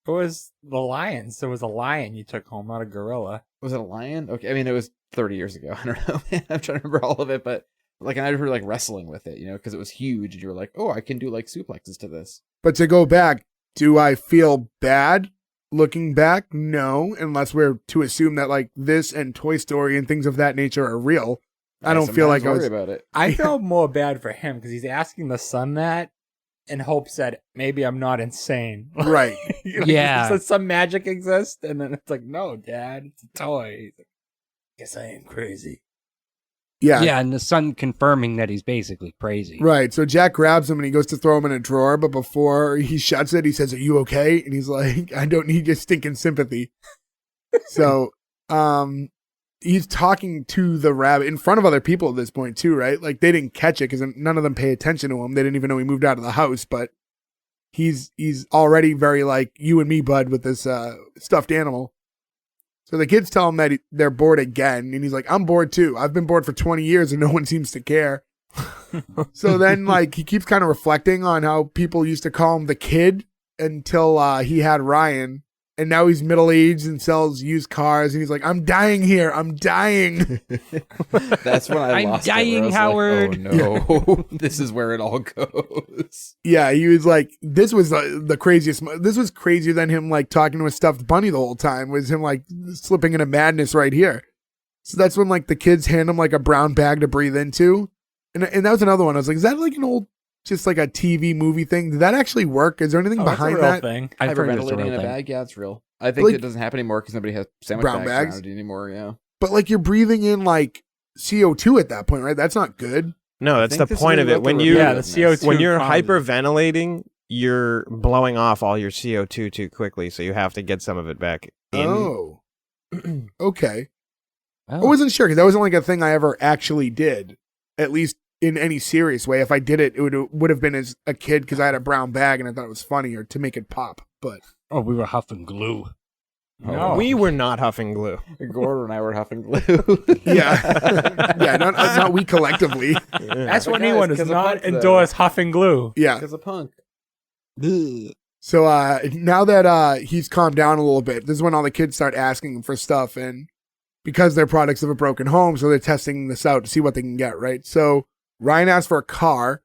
It was the lions. There was a lion you took home, not a gorilla. Was it a lion? Okay, I mean, it was 30 years ago. I don't know, man. I'm trying to remember all of it, but like, and I remember like wrestling with it, because it was huge, and you were like, oh, I can do like suplexes to this. But to go back, do I feel bad looking back? No, unless we're to assume that like this and Toy Story and things of that nature are real. I don't feel like I was about it. I felt more bad for him because he's asking the son that in hopes that maybe I'm not insane. right. Yeah. Does some magic exist? And then it's like, no, Dad, it's a toy. He's like, guess I am crazy. Yeah. Yeah, and the son confirming that he's basically crazy. Right. So Jack grabs him and he goes to throw him in a drawer, but before he shuts it, he says, "Are you okay?" And he's like, "I don't need your stinking sympathy." So, he's talking to the rabbit in front of other people at this point too, right? Like they didn't catch it because none of them pay attention to him. They didn't even know he moved out of the house, but he's already very like you and me, bud, with this stuffed animal. So the kids tell him that they're bored again, and he's like, "I'm bored too. I've been bored for 20 years and no one seems to care." So then like he keeps kind of reflecting on how people used to call him the kid until he had Ryan. And now he's middle-aged and sells used cars. And he's like, "I'm dying here. I'm dying." That's when I I'm lost it, dying, where I was Howard. Like, oh, no. This is where it all goes. Yeah, he was like, this was the craziest. This was crazier than him like talking to a stuffed bunny the whole time. Was him like slipping into madness right here. So that's when like the kids hand him like a brown bag to breathe into. And that was another one. I was like, is that like an old, just like a TV movie thing? Did that actually work? Is there anything behind that's a real that? thing. I've heard it's a Hyperventilating real in a thing. bag? Yeah, it's real. I think Like- it doesn't happen anymore because nobody has sandwich Brown bags bags? around anymore, yeah. But like you're breathing in like CO2 at that point, right? That's not good. No, that's think the this is point really of it. about When the you Yeah, the repetitiveness. CO2 when you're causes- hyperventilating, you're blowing off all your CO2 too quickly, so you have to get some of it back in. Oh. Okay. I Oh. wasn't sure because that wasn't like a thing I ever actually did, at least in any serious way. If I did it, it would have been as a kid because I had a brown bag and I thought it was funny or to make it pop. But Oh, we were huffing glue. No. We were not huffing glue. Gordon and I were huffing glue. yeah, yeah, not we collectively. S1E1 does 'cause of not punk, though. endorse huffing glue. Yeah. Because of punk. So now that he's calmed down a little bit, this is when all the kids start asking him for stuff, and because they're products of a broken home, so they're testing this out to see what they can get, right? So Ryan asks for a car.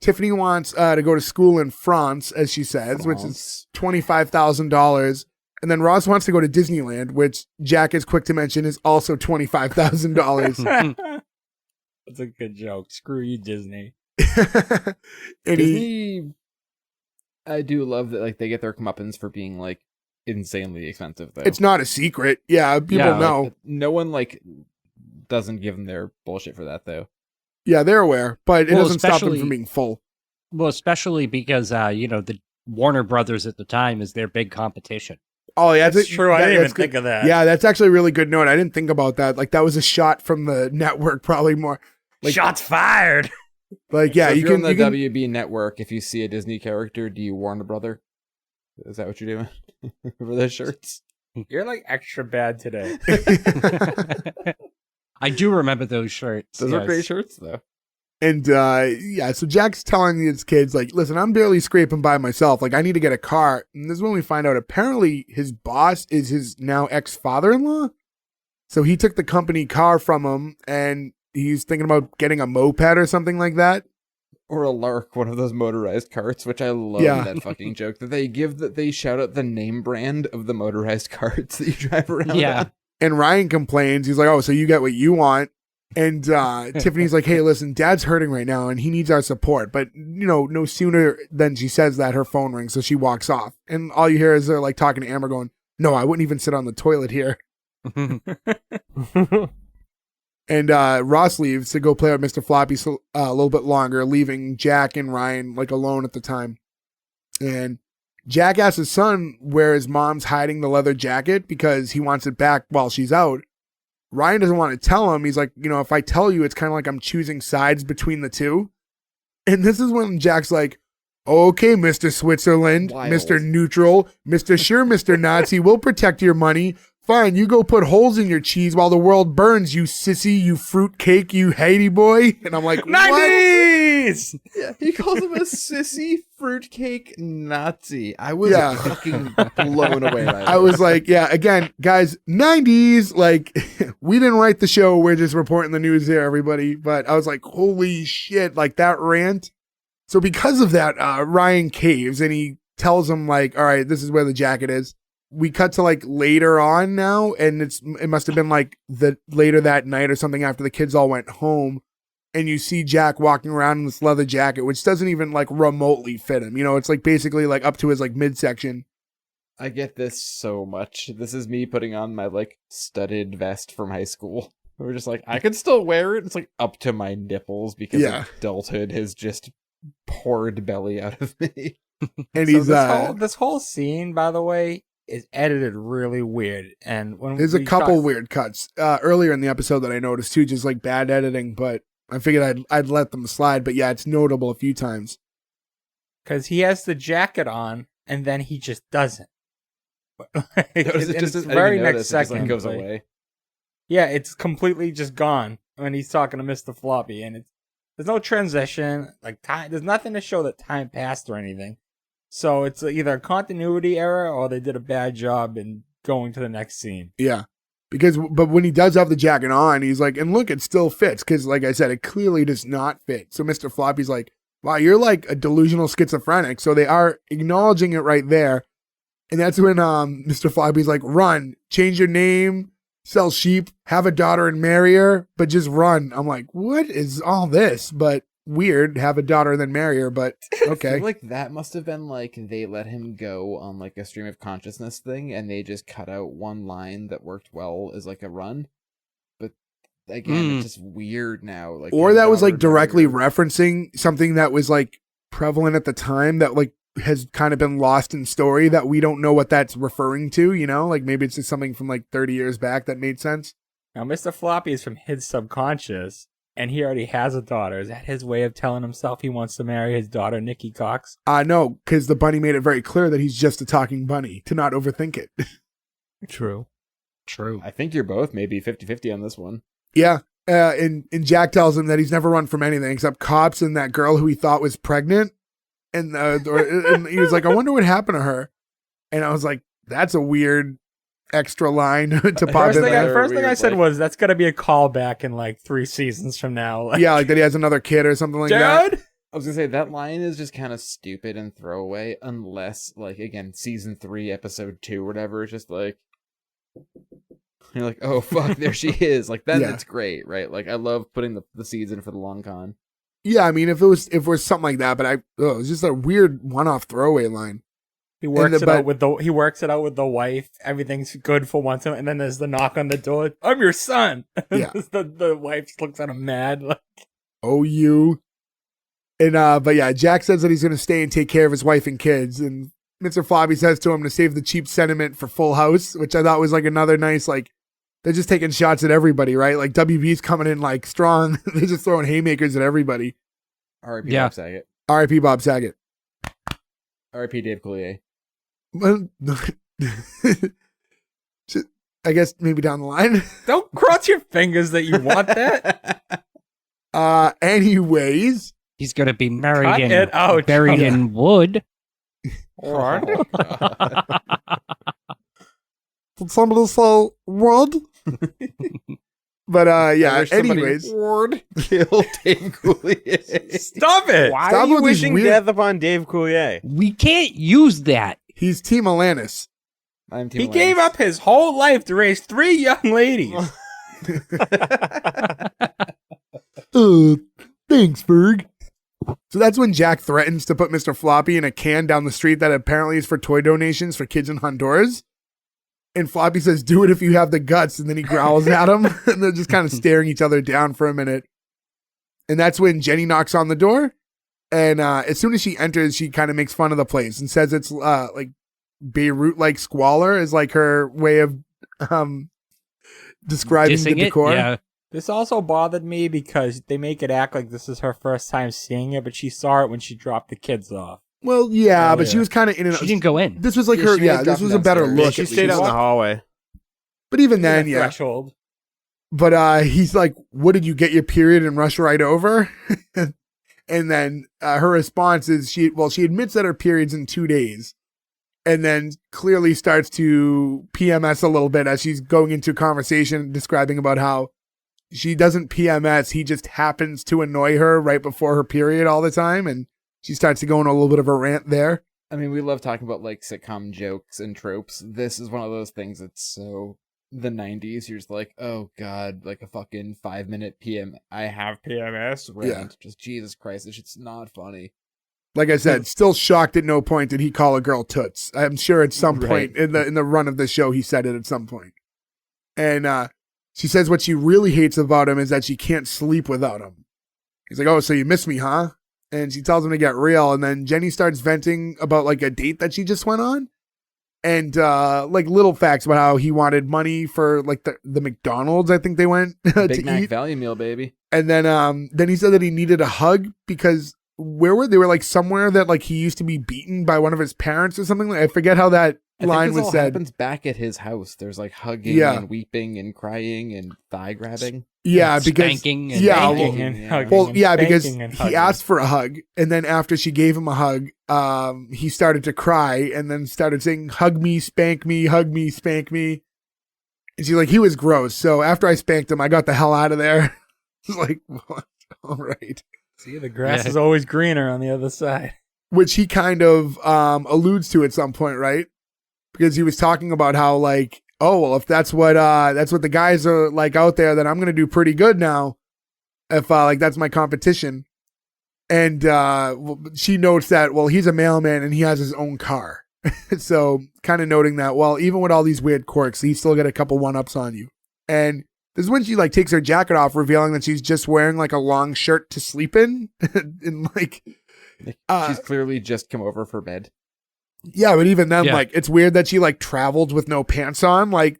Tiffany wants to go to school in France, as she says, which is $25,000. And then Ross wants to go to Disneyland, which Jack is quick to mention is also $25,000. That's a good joke. Screw you, Disney. And he, Disney, I do love that like they get their comeuppance for being like insanely expensive though. it's not a secret. Yeah, people Yeah, know. Like, no one like doesn't give them their bullshit for that though. Yeah, they're aware, but it Well, doesn't stop them especially- from being full. Well, especially because, the Warner Brothers at the time is their big competition. Oh, yeah. That's true. I didn't even that's good. think of that. Yeah, that's actually a really good note. I didn't think about that. Like, that was a shot from the network, probably more. Like, Shots fired. like yeah, So if you you're can. on the You can WB network, if you see a Disney character, do you warn a brother? Is that what you're doing for those shirts? You're like extra bad today. I do remember those shirts. Those are great shirts, though. And so Jack's telling his kids, like, listen, I'm barely scraping by myself. Like, I need to get a car. And this is when we find out apparently his boss is his now ex-father-in-law. So he took the company car from him, and he's thinking about getting a moped or something like that. Or a Lark, one of those motorized carts, which I love that fucking joke that they shout out the name brand of the motorized carts that you drive around. Yeah. On. And Ryan complains. He's like, oh, so you get what you want. And Tiffany's like, hey, listen, Dad's hurting right now and he needs our support. But, no sooner than she says that, her phone rings. So she walks off. And all you hear is they're like talking to Amber going, no, I wouldn't even sit on the toilet here. And Ross leaves to go play with Mr. Floppy a little bit longer, leaving Jack and Ryan like alone at the time. And Jack asks his son where his mom's hiding the leather jacket because he wants it back while she's out. Ryan doesn't want to tell him. He's like, if I tell you, it's kind of like I'm choosing sides between the two. And this is when Jack's like, okay, Mr. Switzerland, Wild. Mr. Neutral, Mr. Sure, Mr. Nazi, we'll protect your money. Fine, you go put holes in your cheese while the world burns, you sissy, you fruitcake, you Haiti boy. And I'm like, 90s! Yeah, he calls him a sissy fruitcake Nazi. I was fucking blown away by that. I was like, yeah, again, guys, 90s, like, we didn't write the show. We're just reporting the news here, everybody. But I was like, holy shit, like that rant. So because of that, Ryan caves and he tells him like, all right, this is where the jacket is. We cut to like later on now, and it must have been like later that night or something after the kids all went home, and you see Jack walking around in this leather jacket, which doesn't even like remotely fit him. It's like basically like up to his like midsection. I get this so much. This is me putting on my like studded vest from high school. We're just like, I can still wear it. It's like up to my nipples because adulthood has just poured belly out of me. And So he's this whole scene, by the way, is edited really weird. And when there's a couple weird cuts earlier in the episode that I noticed too, just like bad editing, but I figured I'd let them slide. But yeah, it's notable a few times. Because he has the jacket on, and then he just doesn't. It's very next second. It goes away. Yeah, it's completely just gone when he's talking to Mr. Floppy, and there's no transition. Like time, there's nothing to show that time passed or anything. So it's either a continuity error or they did a bad job in going to the next scene. Yeah. But when he does have the jacket on, he's like, and look, it still fits. Because like I said, it clearly does not fit. So Mr. Floppy's like, wow, you're like a delusional schizophrenic. So they are acknowledging it right there. And that's when Mr. Floppy's like, run, change your name, sell sheep, have a daughter and marry her, but just run. I'm like, what is all this? But weird, have a daughter and then marry her, but okay. I feel like that must have been like they let him go on like a stream of consciousness thing and they just cut out one line that worked well as like a run. But again, it's just weird now. Like, or that was like directly referencing something that was like prevalent at the time that like has kind of been lost in story that we don't know what that's referring to, like maybe it's just something from like 30 years back that made sense. Now, Mr. Floppy is from his subconscious, and he already has a daughter. Is that his way of telling himself he wants to marry his daughter, Nikki Cox? No, because the bunny made it very clear that he's just a talking bunny, to not overthink it. True. I think you're both maybe 50-50 on this one. Yeah. And Jack tells him that he's never run from anything except cops and that girl who he thought was pregnant. And he was like, I wonder what happened to her. And I was like, that's a weird extra line to pop in there. First thing I said was, that's going to be a callback in like 3 seasons from now. Like, yeah, like that he has another kid or something like that. I was going to say, that line is just kind of stupid and throwaway, unless, like, again, season 3, episode 2, whatever, it's just like, you're like, oh, fuck, there she is. Like, then it's great, right? Like, I love putting the seeds in for the long con. Yeah, I mean, if it was something like that, but it was just a weird one-off throwaway line. He works it out with the wife. Everything's good for once, and then there's the knock on the door. I'm your son. Yeah. the wife looks at him mad. Like, oh, you. And but yeah, Jack says that he's going to stay and take care of his wife and kids, and Mr. Floppy says to him to save the cheap sentiment for Full House, which I thought was like another nice, like, they're just taking shots at everybody, right? Like WB's coming in like strong. They're just throwing haymakers at everybody. R.I.P. Bob Saget. R.I.P. Bob Saget. R.I.P. Dave Coulier. Well, I guess maybe down the line. Don't cross your fingers that you want that. Anyways, He's gonna be married Cut in it out. buried in wood. Oh, God. did somebody say wood? But I yeah. wish somebody Anyways, would kill Dave Coulier. Stop it! Why Stop are you with these wishing weird- death upon Dave Coulier? We can't use that. he's Team Alanis. I'm Team He gave Lance. up his whole life to raise 3 young ladies. Thanks, Ferg. So that's when Jack threatens to put Mr. Floppy in a can down the street that apparently is for toy donations for kids in Honduras. And Floppy says, do it if you have the guts. And then he growls at him. And they're just kind of staring each other down for a minute. And that's when Jennie knocks on the door. And as soon as she enters, she kind of makes fun of the place and says it's like Beirut-like squalor is like her way of describing Dissing the it? decor. Yeah. This also bothered me because they make it act like this is her first time seeing it, but she saw it when she dropped the kids off. Well, yeah, Oh, but she yeah. was kind of in and She didn't go in. This was like Yeah, her, she may have this dropped was them a better downstairs. look. She at stayed least. out in the hallway. But even The then, yeah. threshold. But he's like, what did you get your period and rush right over? And then her response is she admits that her period's in 2 days and then clearly starts to PMS a little bit as she's going into a conversation describing about how she doesn't PMS. He just happens to annoy her right before her period all the time. And she starts to go on a little bit of a rant there. I mean, we love talking about like sitcom jokes and tropes. This is one of those things that's so the 90s. You're just like, oh God, like a fucking 5-minute I have PMS rant. Yeah. Just Jesus Christ, this shit's not funny. Like I said, still shocked at no point did he call a girl toots. I'm sure at some Right. point in the run of the show he said it at some point. And she says what she really hates about him is that she can't sleep without him. He's like, oh, so you miss me, huh? And she tells him to get real. And then Jennie starts venting about like a date that she just went on. And like little facts about how he wanted money for like the McDonald's, I think they went to Big Mac eat. value meal, baby. And then he said that he needed a hug because where were they? Were like somewhere that like he used to be beaten by one of his parents or something. I forget how that I line think this was all said. happens back at his house. There's like hugging Yeah. and weeping and crying and thigh grabbing. Yeah, And because spanking and yeah, banging. Spanking and yeah. hugging. well, and yeah, because spanking and he hugging. asked for a hug, and then after she gave him a hug, he started to cry, and then started saying, "Hug me, spank me, hug me, spank me." And she's like, "He was gross." So after I spanked him, I got the hell out of there. It's like, what? All right. See, the grass Yeah. is always greener on the other side. Which he kind of alludes to at some point, right? Because he was talking about how like, oh well, if that's what the guys are like out there, then I'm gonna do pretty good now. If like that's my competition, and she notes that well, he's a mailman and he has his own car, so kind of noting that well, even with all these weird quirks, he's still got a couple 1-ups on you. And this is when she like takes her jacket off, revealing that she's just wearing like a long shirt to sleep in, and like. She's clearly just come over for bed. Yeah, but even then, Yeah. like, it's weird that she, like, traveled with no pants on. Like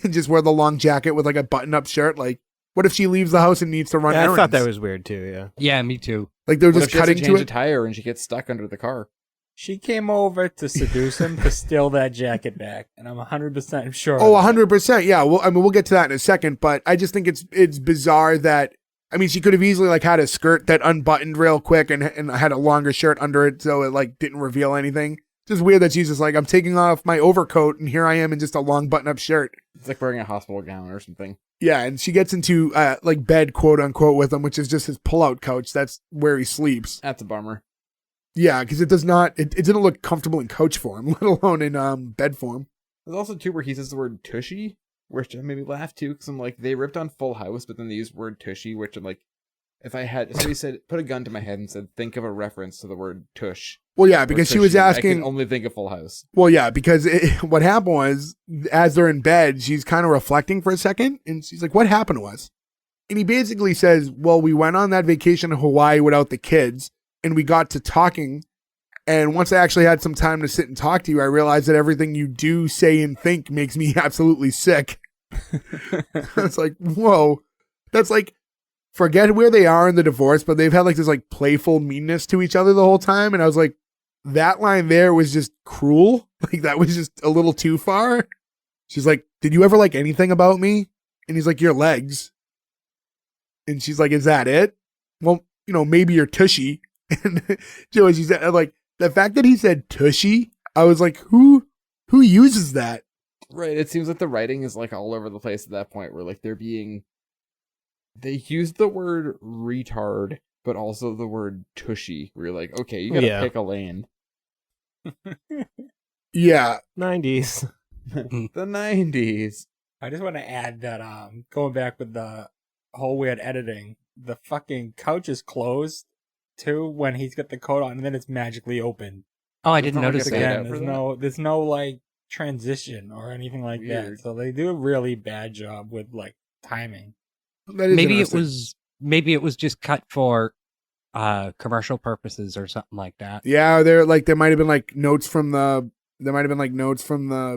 just wear the long jacket with, like, a button-up shirt. Like, what if she leaves the house and needs to run Yeah, I errands? thought that was weird too. Yeah. Yeah, me too. Like, they're What just if she has cutting to change a it. tire and she gets stuck under the car? She came over to seduce him to steal that jacket back, and I'm 100% sure. Oh, of that. 100%. Yeah, well, I mean, we'll get to that in a second, but I just think it's bizarre that, I mean, she could have easily, like, had a skirt that unbuttoned real quick and had a longer shirt under it so it, like, didn't reveal anything. Just weird that she's just like, I'm taking off my overcoat and here I am in just a long button-up shirt. It's like wearing a hospital gown or something. Yeah, and she gets into, like, bed, quote-unquote, with him, which is just his pull-out couch. That's where he sleeps. That's a bummer. Yeah, because it does not, it didn't look comfortable in couch form, let alone in bed form. There's also too where he says the word tushy, which made me laugh too, because I'm like, they ripped on Full House, but then they used word tushy, which I'm like, if I had, so he said, put a gun to my head and said, think of a reference to the word tush. Well, yeah, or because she was tushy. I asking, can only think of Full House. well, yeah, because what happened was, as they're in bed, she's kind of reflecting for a second, and she's like, what happened to us? And he basically says, well, we went on that vacation to Hawaii without the kids, and we got to talking, and once I actually had some time to sit and talk to you, I realized that everything you do, say, and think makes me absolutely sick. It's like, whoa. That's like, forget where they are in the divorce, but they've had like this like playful meanness to each other the whole time. And I was like, that line there was just cruel. Like, that was just a little too far. She's like, did you ever like anything about me? And he's like, your legs. And she's like, is that it? Well, maybe your tushy. And Joey, she said, like, the fact that he said tushy, I was like, who uses that? Right. It seems like the writing is like all over the place at that point where like they use the word retard, but also the word tushy. Where you're like, okay, you gotta pick a lane. Yeah. 90s. The 90s. I just want to add that going back with the whole weird editing, the fucking couch is closed too when he's got the coat on, and then it's magically open. Oh, I didn't notice Again, that. there's no like transition or anything like Weird. that. So they do a really bad job with like timing. Maybe it was just cut for commercial purposes or something like that. Yeah, there might have been like notes from the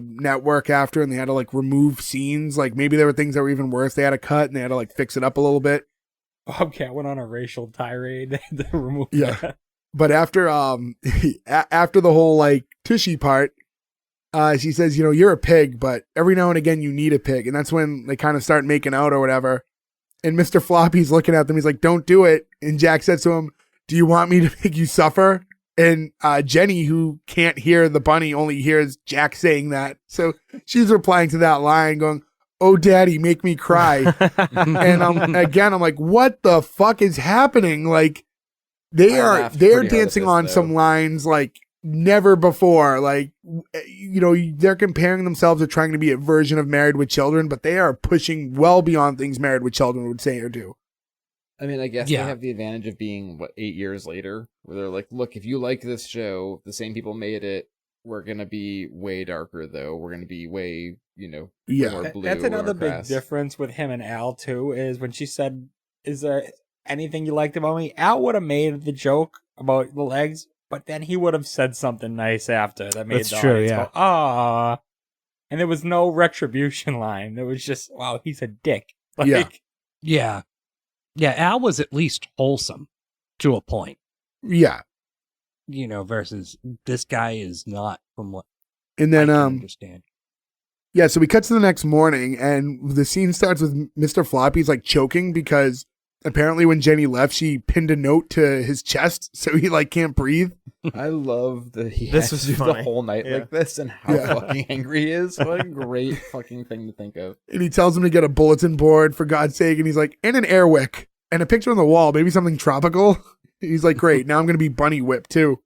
network after, and they had to like remove scenes. Like maybe there were things that were even worse. They had to cut and they had to like fix it up a little bit. Bobcat went on a racial tirade. They had to remove that. But after after the whole like tushy part, she says, you're a pig, but every now and again you need a pig, and that's when they kind of start making out or whatever. And Mr. Floppy's looking at them. He's like, don't do it. And Jack says to him, do you want me to make you suffer? And Jennie, who can't hear the bunny, only hears Jack saying that. So she's replying to that line going, oh, daddy, make me cry. And I'm like, what the fuck is happening? Like, they're dancing on some lines like never before. Like, they're comparing themselves to trying to be a version of Married with Children, but they are pushing well beyond things Married with Children would say or do. I mean, I guess they have the advantage of being, 8 years later, where they're like, look, if you like this show, the same people made it, we're going to be way darker, though. We're going to be way, more blue. That's another big crass. difference with him and Al, too, is when she said, is there anything you liked about me? Al would have made the joke about the legs, but then he would have said something nice after that made the audience go, "Aw." And there was no retribution line. It was just, wow, he's a dick. Yeah, Al was at least wholesome to a point. Yeah. Versus this guy is not, from what and then, I can understand. Yeah, so we cut to the next morning, and the scene starts with Mr. Floppy's like choking because apparently when Jennie left, she pinned a note to his chest so he like can't breathe. I love that he This has was to do funny. the whole night like this and how fucking angry he is. What a great fucking thing to think of. And he tells him to get a bulletin board for God's sake, and he's like, and an air wick and a picture on the wall, maybe something tropical. He's like, great, now I'm gonna be bunny whipped too.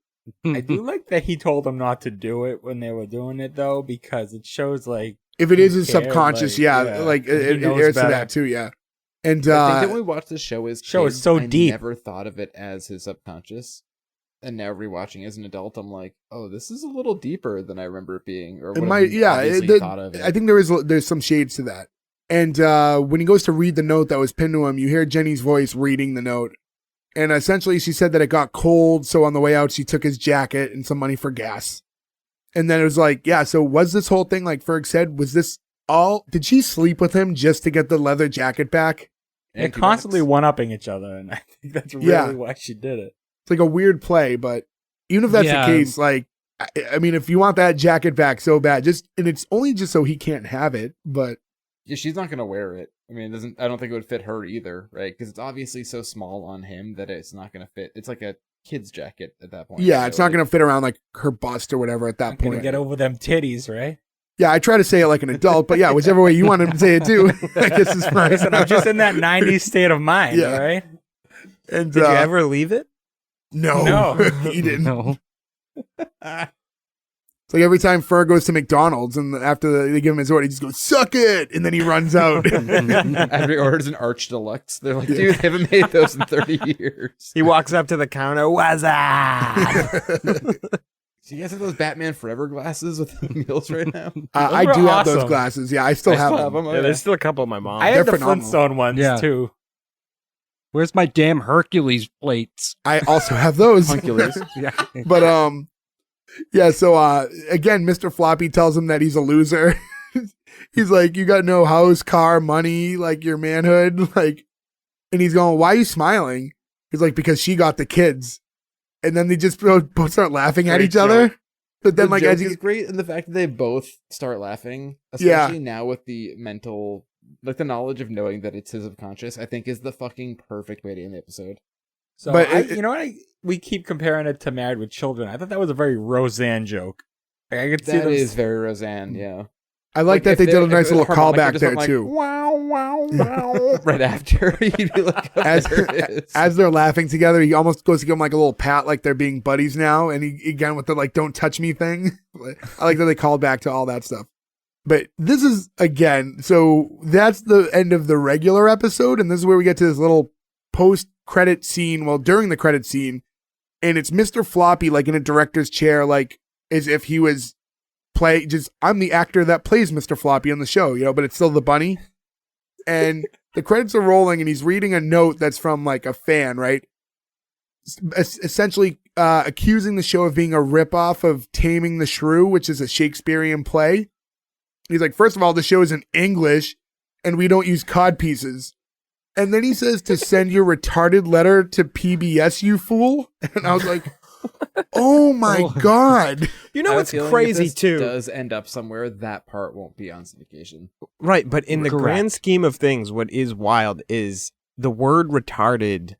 I do like that he told them not to do it when they were doing it, though, because it shows, like, if it is his cared, subconscious, like it knows airs to better. that too, yeah. And I think that when we watched this show as kids, so I deep. never thought of it as his subconscious. And now rewatching as an adult, I'm like, oh, this is a little deeper than I remember it being. Or it what might, thought of it. I think there's some shades to that. And when he goes to read the note that was pinned to him, you hear Jennie's voice reading the note. And essentially she said that it got cold, so on the way out she took his jacket and some money for gas. And then it was like, yeah, so was this whole thing, like Ferg said, was this all, did she sleep with him just to get the leather jacket back? They're constantly one-upping each other, and I think that's really why she did it. It's like a weird play, but even if that's the case, like, I mean, if you want that jacket back so bad, and it's only just so he can't have it, but. Yeah, she's not going to wear it. I mean, I don't think it would fit her either, right? Because it's obviously so small on him that it's not going to fit. It's like a kid's jacket at that point. Yeah, it's not going to fit around like her bust or whatever at that point. Gonna get over them titties, right? Yeah, I try to say it like an adult, but yeah, whichever way you want to say it too, I guess is fine. Listen, I'm just in that 90s state of mind, Yeah. right? And Did you ever leave it? No, he didn't. No. It's like every time Ferg goes to McDonald's and after they give him his order, he just goes, suck it! And then he runs out. After he orders an Arch Deluxe, they're like, dude, they haven't made those in 30 years. He walks up to the counter, what's up? So you guys have those Batman Forever glasses with the meals right now? I were do have those awesome. glasses. Yeah, I still have them. Oh, Yeah, there's still a couple of my mom. I had the phenomenal. Flintstone ones, too. Where's my damn Hercules plates? I also have those. Hunculus. Yeah. But yeah, so again, Mr. Floppy tells him that he's a loser. He's like, you got no house, car, money, like your manhood, like, and he's going, why are you smiling? He's like, because she got the kids. and then they just both start laughing at Great each other. But then, The like, joke as is you, great, and the fact that they both start laughing, Yeah. especially now with the mental, like the knowledge of knowing that it's his subconscious, I think is the fucking perfect way to end the episode. So, But you know what? We keep comparing it to Married with Children. I thought that was a very Roseanne joke. Like, I could see That them. is very Roseanne, yeah. I like that if they did a if nice the little harmonica callback just there went like, too. Wow, wow, wow. Right after, you'd be like, oh, As there it is. as they're laughing together, he almost goes to give him like a little pat, like they're being buddies now, and he again with the like "don't touch me" thing. I like that they called back to all that stuff. But this is again, so that's the end of the regular episode, and this is where we get to this little post-credit scene. Well, during the credit scene, and it's Mr. Floppy like in a director's chair, like as if he was I'm the actor that plays Mr. Floppy on the show, you know, but it's still the bunny. And the credits are rolling, and he's reading a note that's from like a fan, right? Essentially accusing the show of being a ripoff of Taming the Shrew, which is a Shakespearean play. He's like, first of all, the show is in English, and we don't use cod pieces. And then he says to send your retarded letter to PBS, you fool. And I was like, oh my God. You know I have a what's feeling if crazy this too? does end up somewhere, that part won't be on syndication. Right, but in the Correct. grand scheme of things, what is wild is the word retarded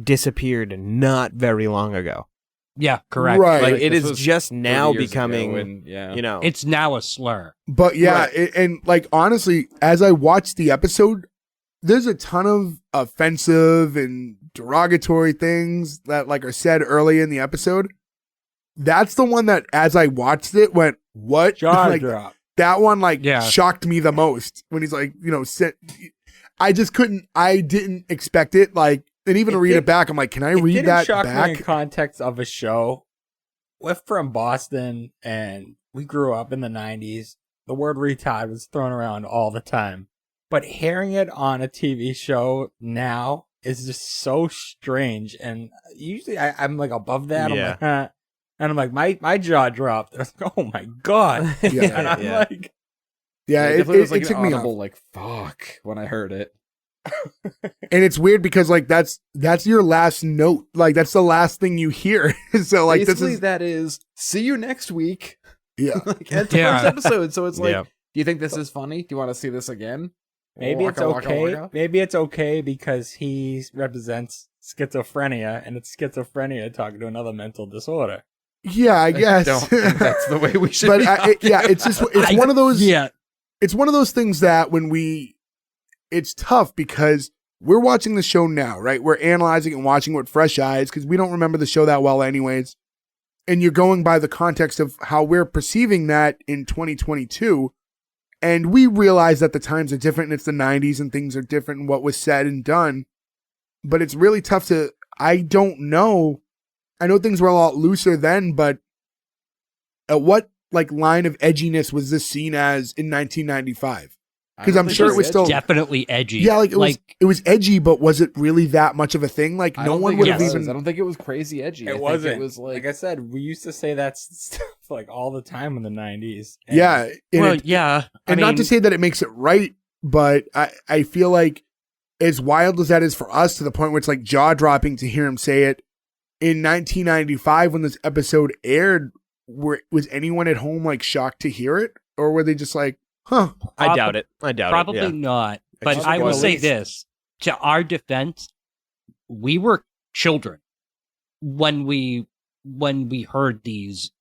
disappeared not very long ago. Yeah, correct. Right. Like, Like, it this is was just 30 now years ago, becoming, and, yeah. you know. It's now a slur. But yeah, Right. and like honestly, as I watched the episode, there's a ton of offensive and derogatory things that like are said early in the episode. That's the one that, as I watched it, went, "What?" Jaw Like, drop. that one, like, Yeah. shocked me the most when he's like, you know, I didn't expect it. Like, and even to read it back, I'm like, can I read didn't that shock me in back? context of a show. We're from Boston, and we grew up in the 90s. The word retard was thrown around all the time. But hearing it on a TV show now is just so strange. And usually I'm like above that. Yeah. I'm like, huh. And I'm like, my jaw dropped. I was like, oh my God. Yeah. And I'm Yeah. like, Yeah, it it definitely was like took an me off. audible, like, fuck, when I heard it. And it's weird because like that's your last note. Like that's the last thing you hear. So like Basically, this is that is, see you next week. yeah. Like, that's Yeah. the first episode, so it's like, Yeah. do you think this is funny? Do you want to see this again? maybe it's Waka, waka, okay. waka. Maybe it's okay because he represents schizophrenia, and it's schizophrenia talking to another mental disorder. Yeah, I guess. don't think that's the way we should But be it's just it's one of those Yeah. it's one of those things that it's tough because we're watching the show now, right? We're analyzing and watching with fresh eyes because we don't remember the show that well anyways. And you're going by the context of how we're perceiving that in 2022. And we realize that the times are different and it's the 90s and things are different and what was said and done. But it's really tough I don't know. I know things were a lot looser then, but at what like line of edginess was this seen as in 1995? Because I'm sure it was still Definitely edgy. yeah, like it was edgy, but was it really that much of a thing? Like I no don't one think would it have was. even. I don't think it was crazy edgy. I It think wasn't. It was Like like I said, we used to say that stuff like all the time in the 90s. And Yeah, and, Well, yeah. and not to say that it makes it right, but I feel like as wild as that is for us, to the point where it's like jaw dropping to hear him say it in 1995 when this episode aired. Was anyone at home like shocked to hear it, or were they just like, "Huh"? I doubt it. I doubt Probably it. Yeah. not. But just I will at say least- this. To our defense, we were children when we heard these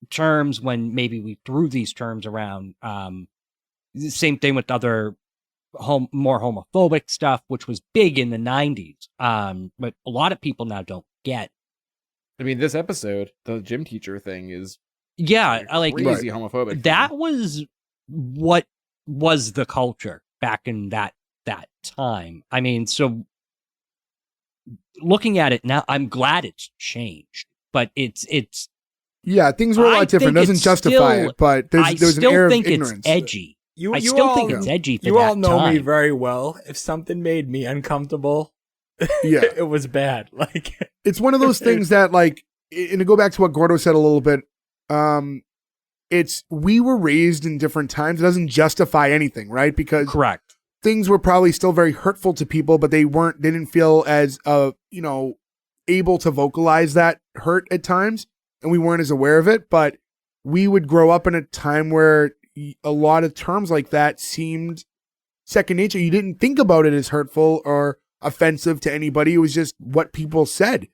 terms, when maybe we threw these terms around. Same thing with other more homophobic stuff, which was big in the 90s. But a lot of people now don't get. I mean, this episode, the gym teacher thing is Yeah, I like crazy homophobic. that was what was the culture back in that time. I mean, so looking at it now, I'm glad it's changed, but it's Yeah, things were a I lot different. think Doesn't it's justify still- it, but I there's an still air think of it's ignorance. edgy. You, I you still all, think it's edgy for You that all know me time. very well. If something made me uncomfortable, Yeah. it was bad. Like It's one of those things that, like, and to go back to what Gordo said a little bit, we were raised in different times. It doesn't justify anything, right? Because Correct. things were probably still very hurtful to people, but they didn't feel as able to vocalize that hurt at times, and we weren't as aware of it, but we would grow up in a time where a lot of terms like that seemed second nature. You didn't think about it as hurtful or offensive to anybody. It was just what people said.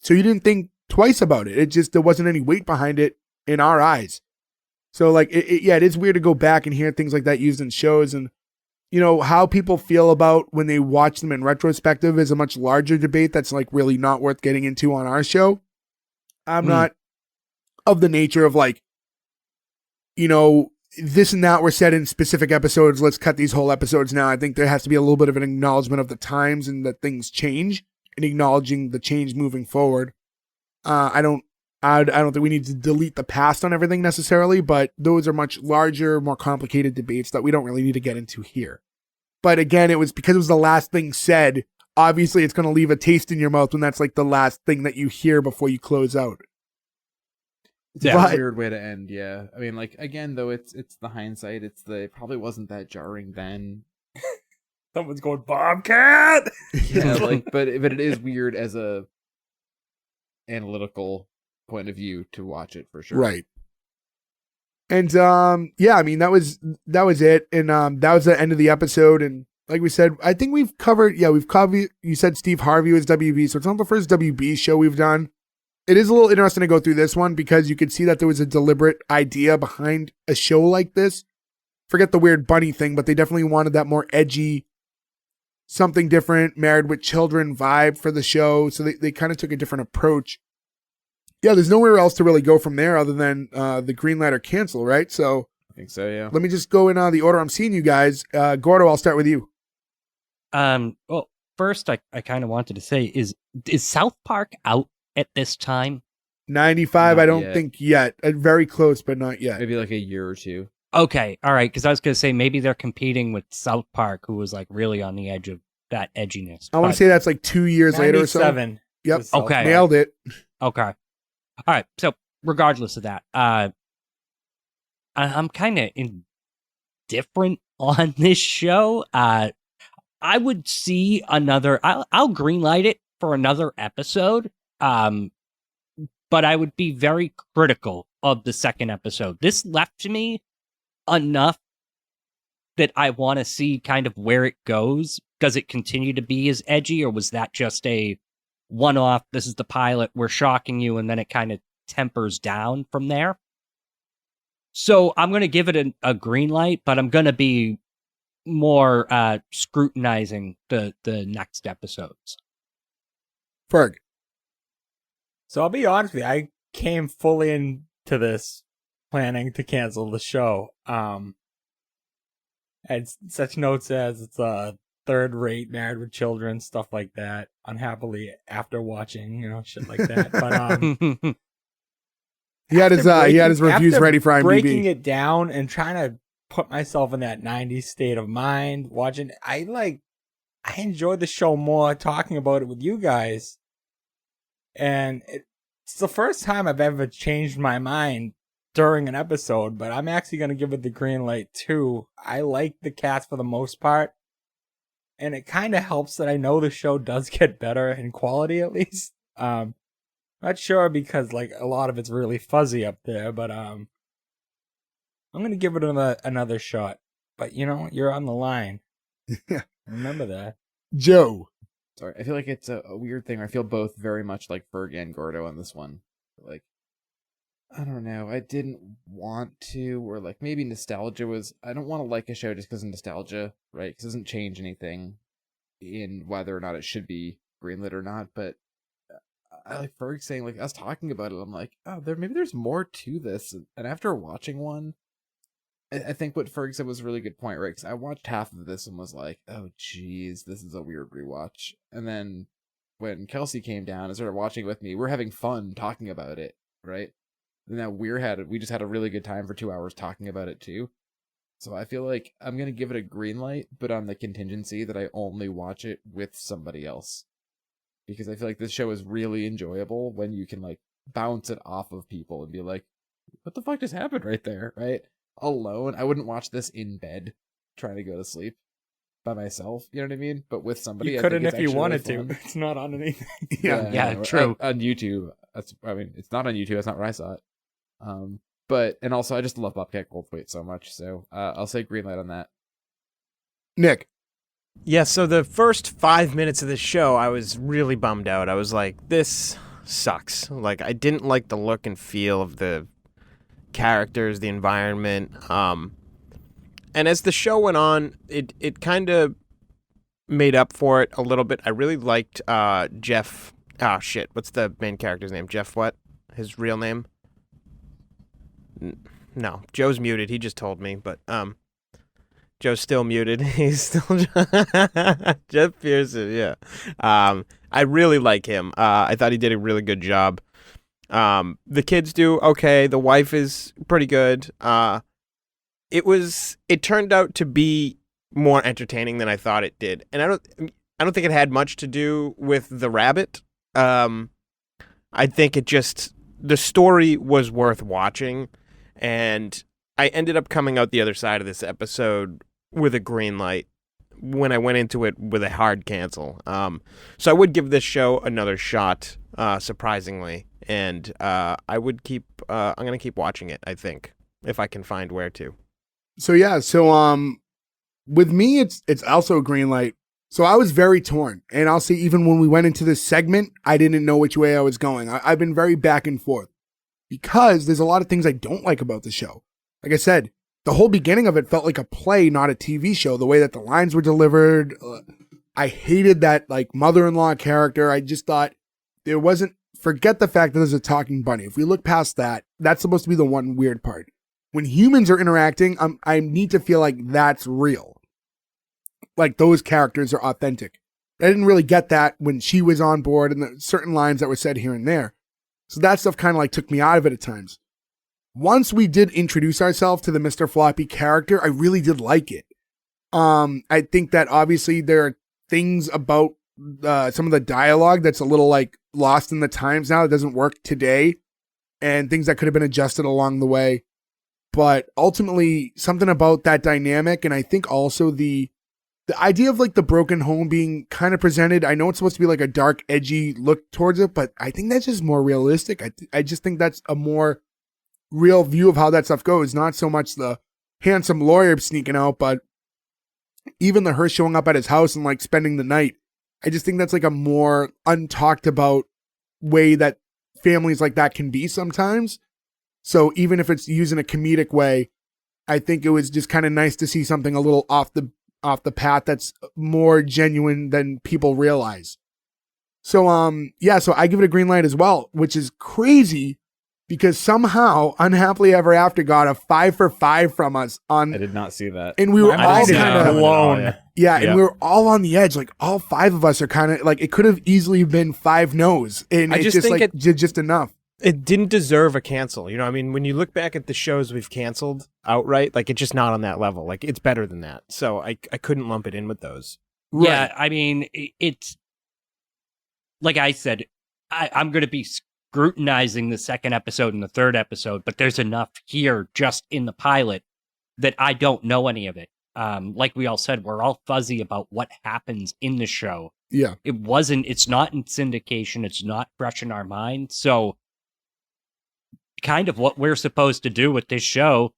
So you didn't think twice about it. There wasn't any weight behind it in our eyes. So like, it is weird to go back and hear things like that used in shows, and how people feel about when they watch them in retrospective is a much larger debate that's like really not worth getting into on our show. I'm not of the nature of like, this and that were said in specific episodes. Let's cut these whole episodes now. I think there has to be a little bit of an acknowledgement of the times and that things change, and acknowledging the change moving forward. I don't think we need to delete the past on everything necessarily, but those are much larger, more complicated debates that we don't really need to get into here. But again, it was because it was the last thing said. Obviously, it's going to leave a taste in your mouth when that's like the last thing that you hear before you close out. It's a weird way to end, yeah. I mean, like, again, though, it's the hindsight. It probably wasn't that jarring then. Someone's going, Bobcat! Yeah, like, but it is weird as a analytical point of view to watch it for sure. Right. And I mean, that was it. And that was the end of the episode. And like we said, I think we've covered, you said Steve Harvey was WB, so it's not the first WB show we've done. It is a little interesting to go through this one because you could see that there was a deliberate idea behind a show like this. Forget the weird bunny thing, but they definitely wanted that more edgy, something different, Married with Children vibe for the show. So they kind of took a different approach. Yeah, there's nowhere else to really go from there other than the green light or cancel, right? So I think so, yeah. Let me just go in the order I'm seeing you guys. Gordo, I'll start with you. Well, first, I kind of wanted to say, is South Park out at this time? 95, Not I don't yet. think yet. Very close, but not yet. Maybe like a year or two. Okay, all right, because I was going to say maybe they're competing with South Park, who was like really on the edge of that edginess. I want to say that's like 2 years later or so. 97. Yep. was South Okay. Park. Nailed it. Okay. All right. So regardless of that, I'm kind of indifferent on this show. I would see another. I'll greenlight it for another episode. But I would be very critical of the second episode. This left me enough that I want to see kind of where it goes. Does it continue to be as edgy, or was that just a one-off? This is the pilot. We're shocking you, and then it kind of tempers down from there. So I'm going to give it a green light, but I'm going to be more scrutinizing the next episodes. Ferg. So I'll be honest with you, I came fully into this planning to cancel the show. And such notes as it's a third-rate, Married with Children, stuff like that. Unhappily After watching, shit like that. But He had his reviews after ready for IMDb. breaking it down and trying to put myself in that 90s state of mind, watching, I enjoyed the show more talking about it with you guys. And it's the first time I've ever changed my mind during an episode, but I'm actually going to give it the green light too. I like the cast for the most part, and it kind of helps that I know the show does get better in quality at least. Not sure because like a lot of it's really fuzzy up there, but I'm going to give it another shot. But you're on the line. Remember that. Joe. Sorry, I feel like it's a weird thing. I feel both very much like Ferg and Gordo on this one. Like, I don't know. I didn't want to, or like maybe nostalgia was. I don't want to like a show just because of nostalgia, right? Because it doesn't change anything in whether or not it should be greenlit or not. But I like Ferg saying, like, us talking about it, I'm like, oh, maybe there's more to this. And after watching one, I think what Ferg said was a really good point, right? Because I watched half of this and was like, oh, geez, this is a weird rewatch. And then when Kelsey came down and started watching it with me, we're having fun talking about it, right? And now we just had a really good time for 2 hours talking about it too. So I feel like I'm going to give it a green light, but on the contingency that I only watch it with somebody else. Because I feel like this show is really enjoyable when you can like bounce it off of people and be like, what the fuck just happened right there, right? Alone, I wouldn't watch this in bed trying to go to sleep. by myself. You know what I mean? But with somebody, You I couldn't think it's if you actually wanted really to. fun. It's not on anything. Yeah, true. On YouTube, it's not on YouTube. That's not where I saw it. But also, I just love Bobcat Goldthwait so much. So I'll say green light on that. Nick. Yeah, so the first 5 minutes of this show, I was really bummed out. I was like, this sucks. Like, I didn't like the look and feel of the characters, the environment. And as the show went on, it kind of made up for it a little bit. I really liked Geoff. Oh, shit. What's the main character's name? Geoff what? His real name? No. Joe's muted. He just told me, but... Joe's still muted. He's still Geoff Pierson. Yeah, I really like him. I thought he did a really good job. The kids do okay. The wife is pretty good. It turned out to be more entertaining than I thought it did, and I don't think it had much to do with the rabbit. I think the story was worth watching, and I ended up coming out the other side of this episode with a green light when I went into it with a hard cancel. So I would give this show another shot, surprisingly, and I'm going to keep watching it, I think, if I can find where to. So with me, it's also a green light. So I was very torn, and I'll say even when we went into this segment, I didn't know which way I was going. I've been very back and forth because there's a lot of things I don't like about the show. Like I said, the whole beginning of it felt like a play, not a TV show. The way that the lines were delivered, I hated that like mother-in-law character. I just thought there wasn't. Forget the fact that there's a talking bunny. If we look past that, that's supposed to be the one weird part. When humans are interacting, I need to feel like that's real. Like those characters are authentic. I didn't really get that when she was on board and the certain lines that were said here and there. So that stuff kind of like took me out of it at times. Once we did introduce ourselves to the Mr. Floppy character, I really did like it. I think that obviously there are things about some of the dialogue that's a little like lost in the times now. It doesn't work today, and things that could have been adjusted along the way. But ultimately, something about that dynamic, and I think also the idea of like the broken home being kind of presented. I know it's supposed to be like a dark, edgy look towards it, but I think that's just more realistic. I just think that's a more real view of how that stuff goes. Not so much the handsome lawyer sneaking out, but even her showing up at his house and like spending the night. I just think that's like a more untalked about way that families like that can be sometimes. So even if it's used in a comedic way, I think it was just kind of nice to see something a little off the path that's more genuine than people realize. So so I give it a green light as well, which is crazy because somehow Unhappily Ever After got a 5 for 5 from us on. I did not see that. And we were all kind of blown. Yeah, and we were all on the edge. Like all 5 of us are kind of like it could have easily been 5 no's, and I it's just just think like just enough. It didn't deserve a cancel. You know, I mean, when you look back at the shows we've canceled outright, like it's just not on that level. Like it's better than that. So I couldn't lump it in with those. Yeah, Right. I mean, it's like I said, I'm going to be scrutinizing the second episode and the third episode, but there's enough here just in the pilot that I don't know any of it. Like we all said, we're all fuzzy about what happens in the show. Yeah. It's not in syndication. It's not fresh in our mind. So kind of what we're supposed to do with this show.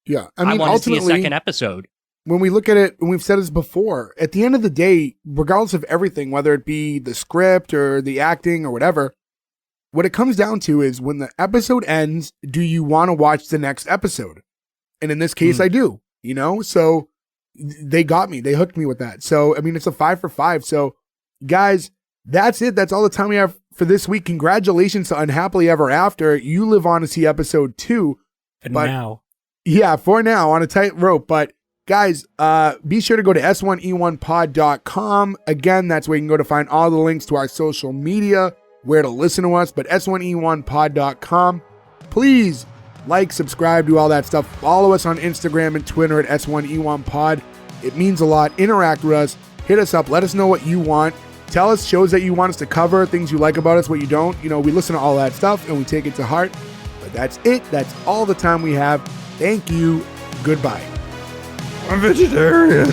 Yeah. I mean, want to see a ultimately, second episode. when we look at it, and we've said this before, at the end of the day, regardless of everything, whether it be the script or the acting or whatever, what it comes down to is when the episode ends, do you want to watch the next episode? And in this case, I do, you know? So they got me. They hooked me with that. So, I mean, it's a 5 for 5. So, guys, that's it. That's all the time we have for this week. Congratulations to Unhappily Ever After. You live on to see episode 2. For But- now. Yeah, for now, on a tight rope. But guys, be sure to go to S1E1pod.com. Again, that's where you can go to find all the links to our social media, where to listen to us. But S1E1pod.com. Please like, subscribe, do all that stuff. Follow us on Instagram and Twitter at S1E1pod. It means a lot. Interact with us. Hit us up. Let us know what you want. Tell us shows that you want us to cover, things you like about us, what you don't. You know, we listen to all that stuff and we take it to heart. But that's it. That's all the time we have. Thank you. Goodbye. I'm vegetarian.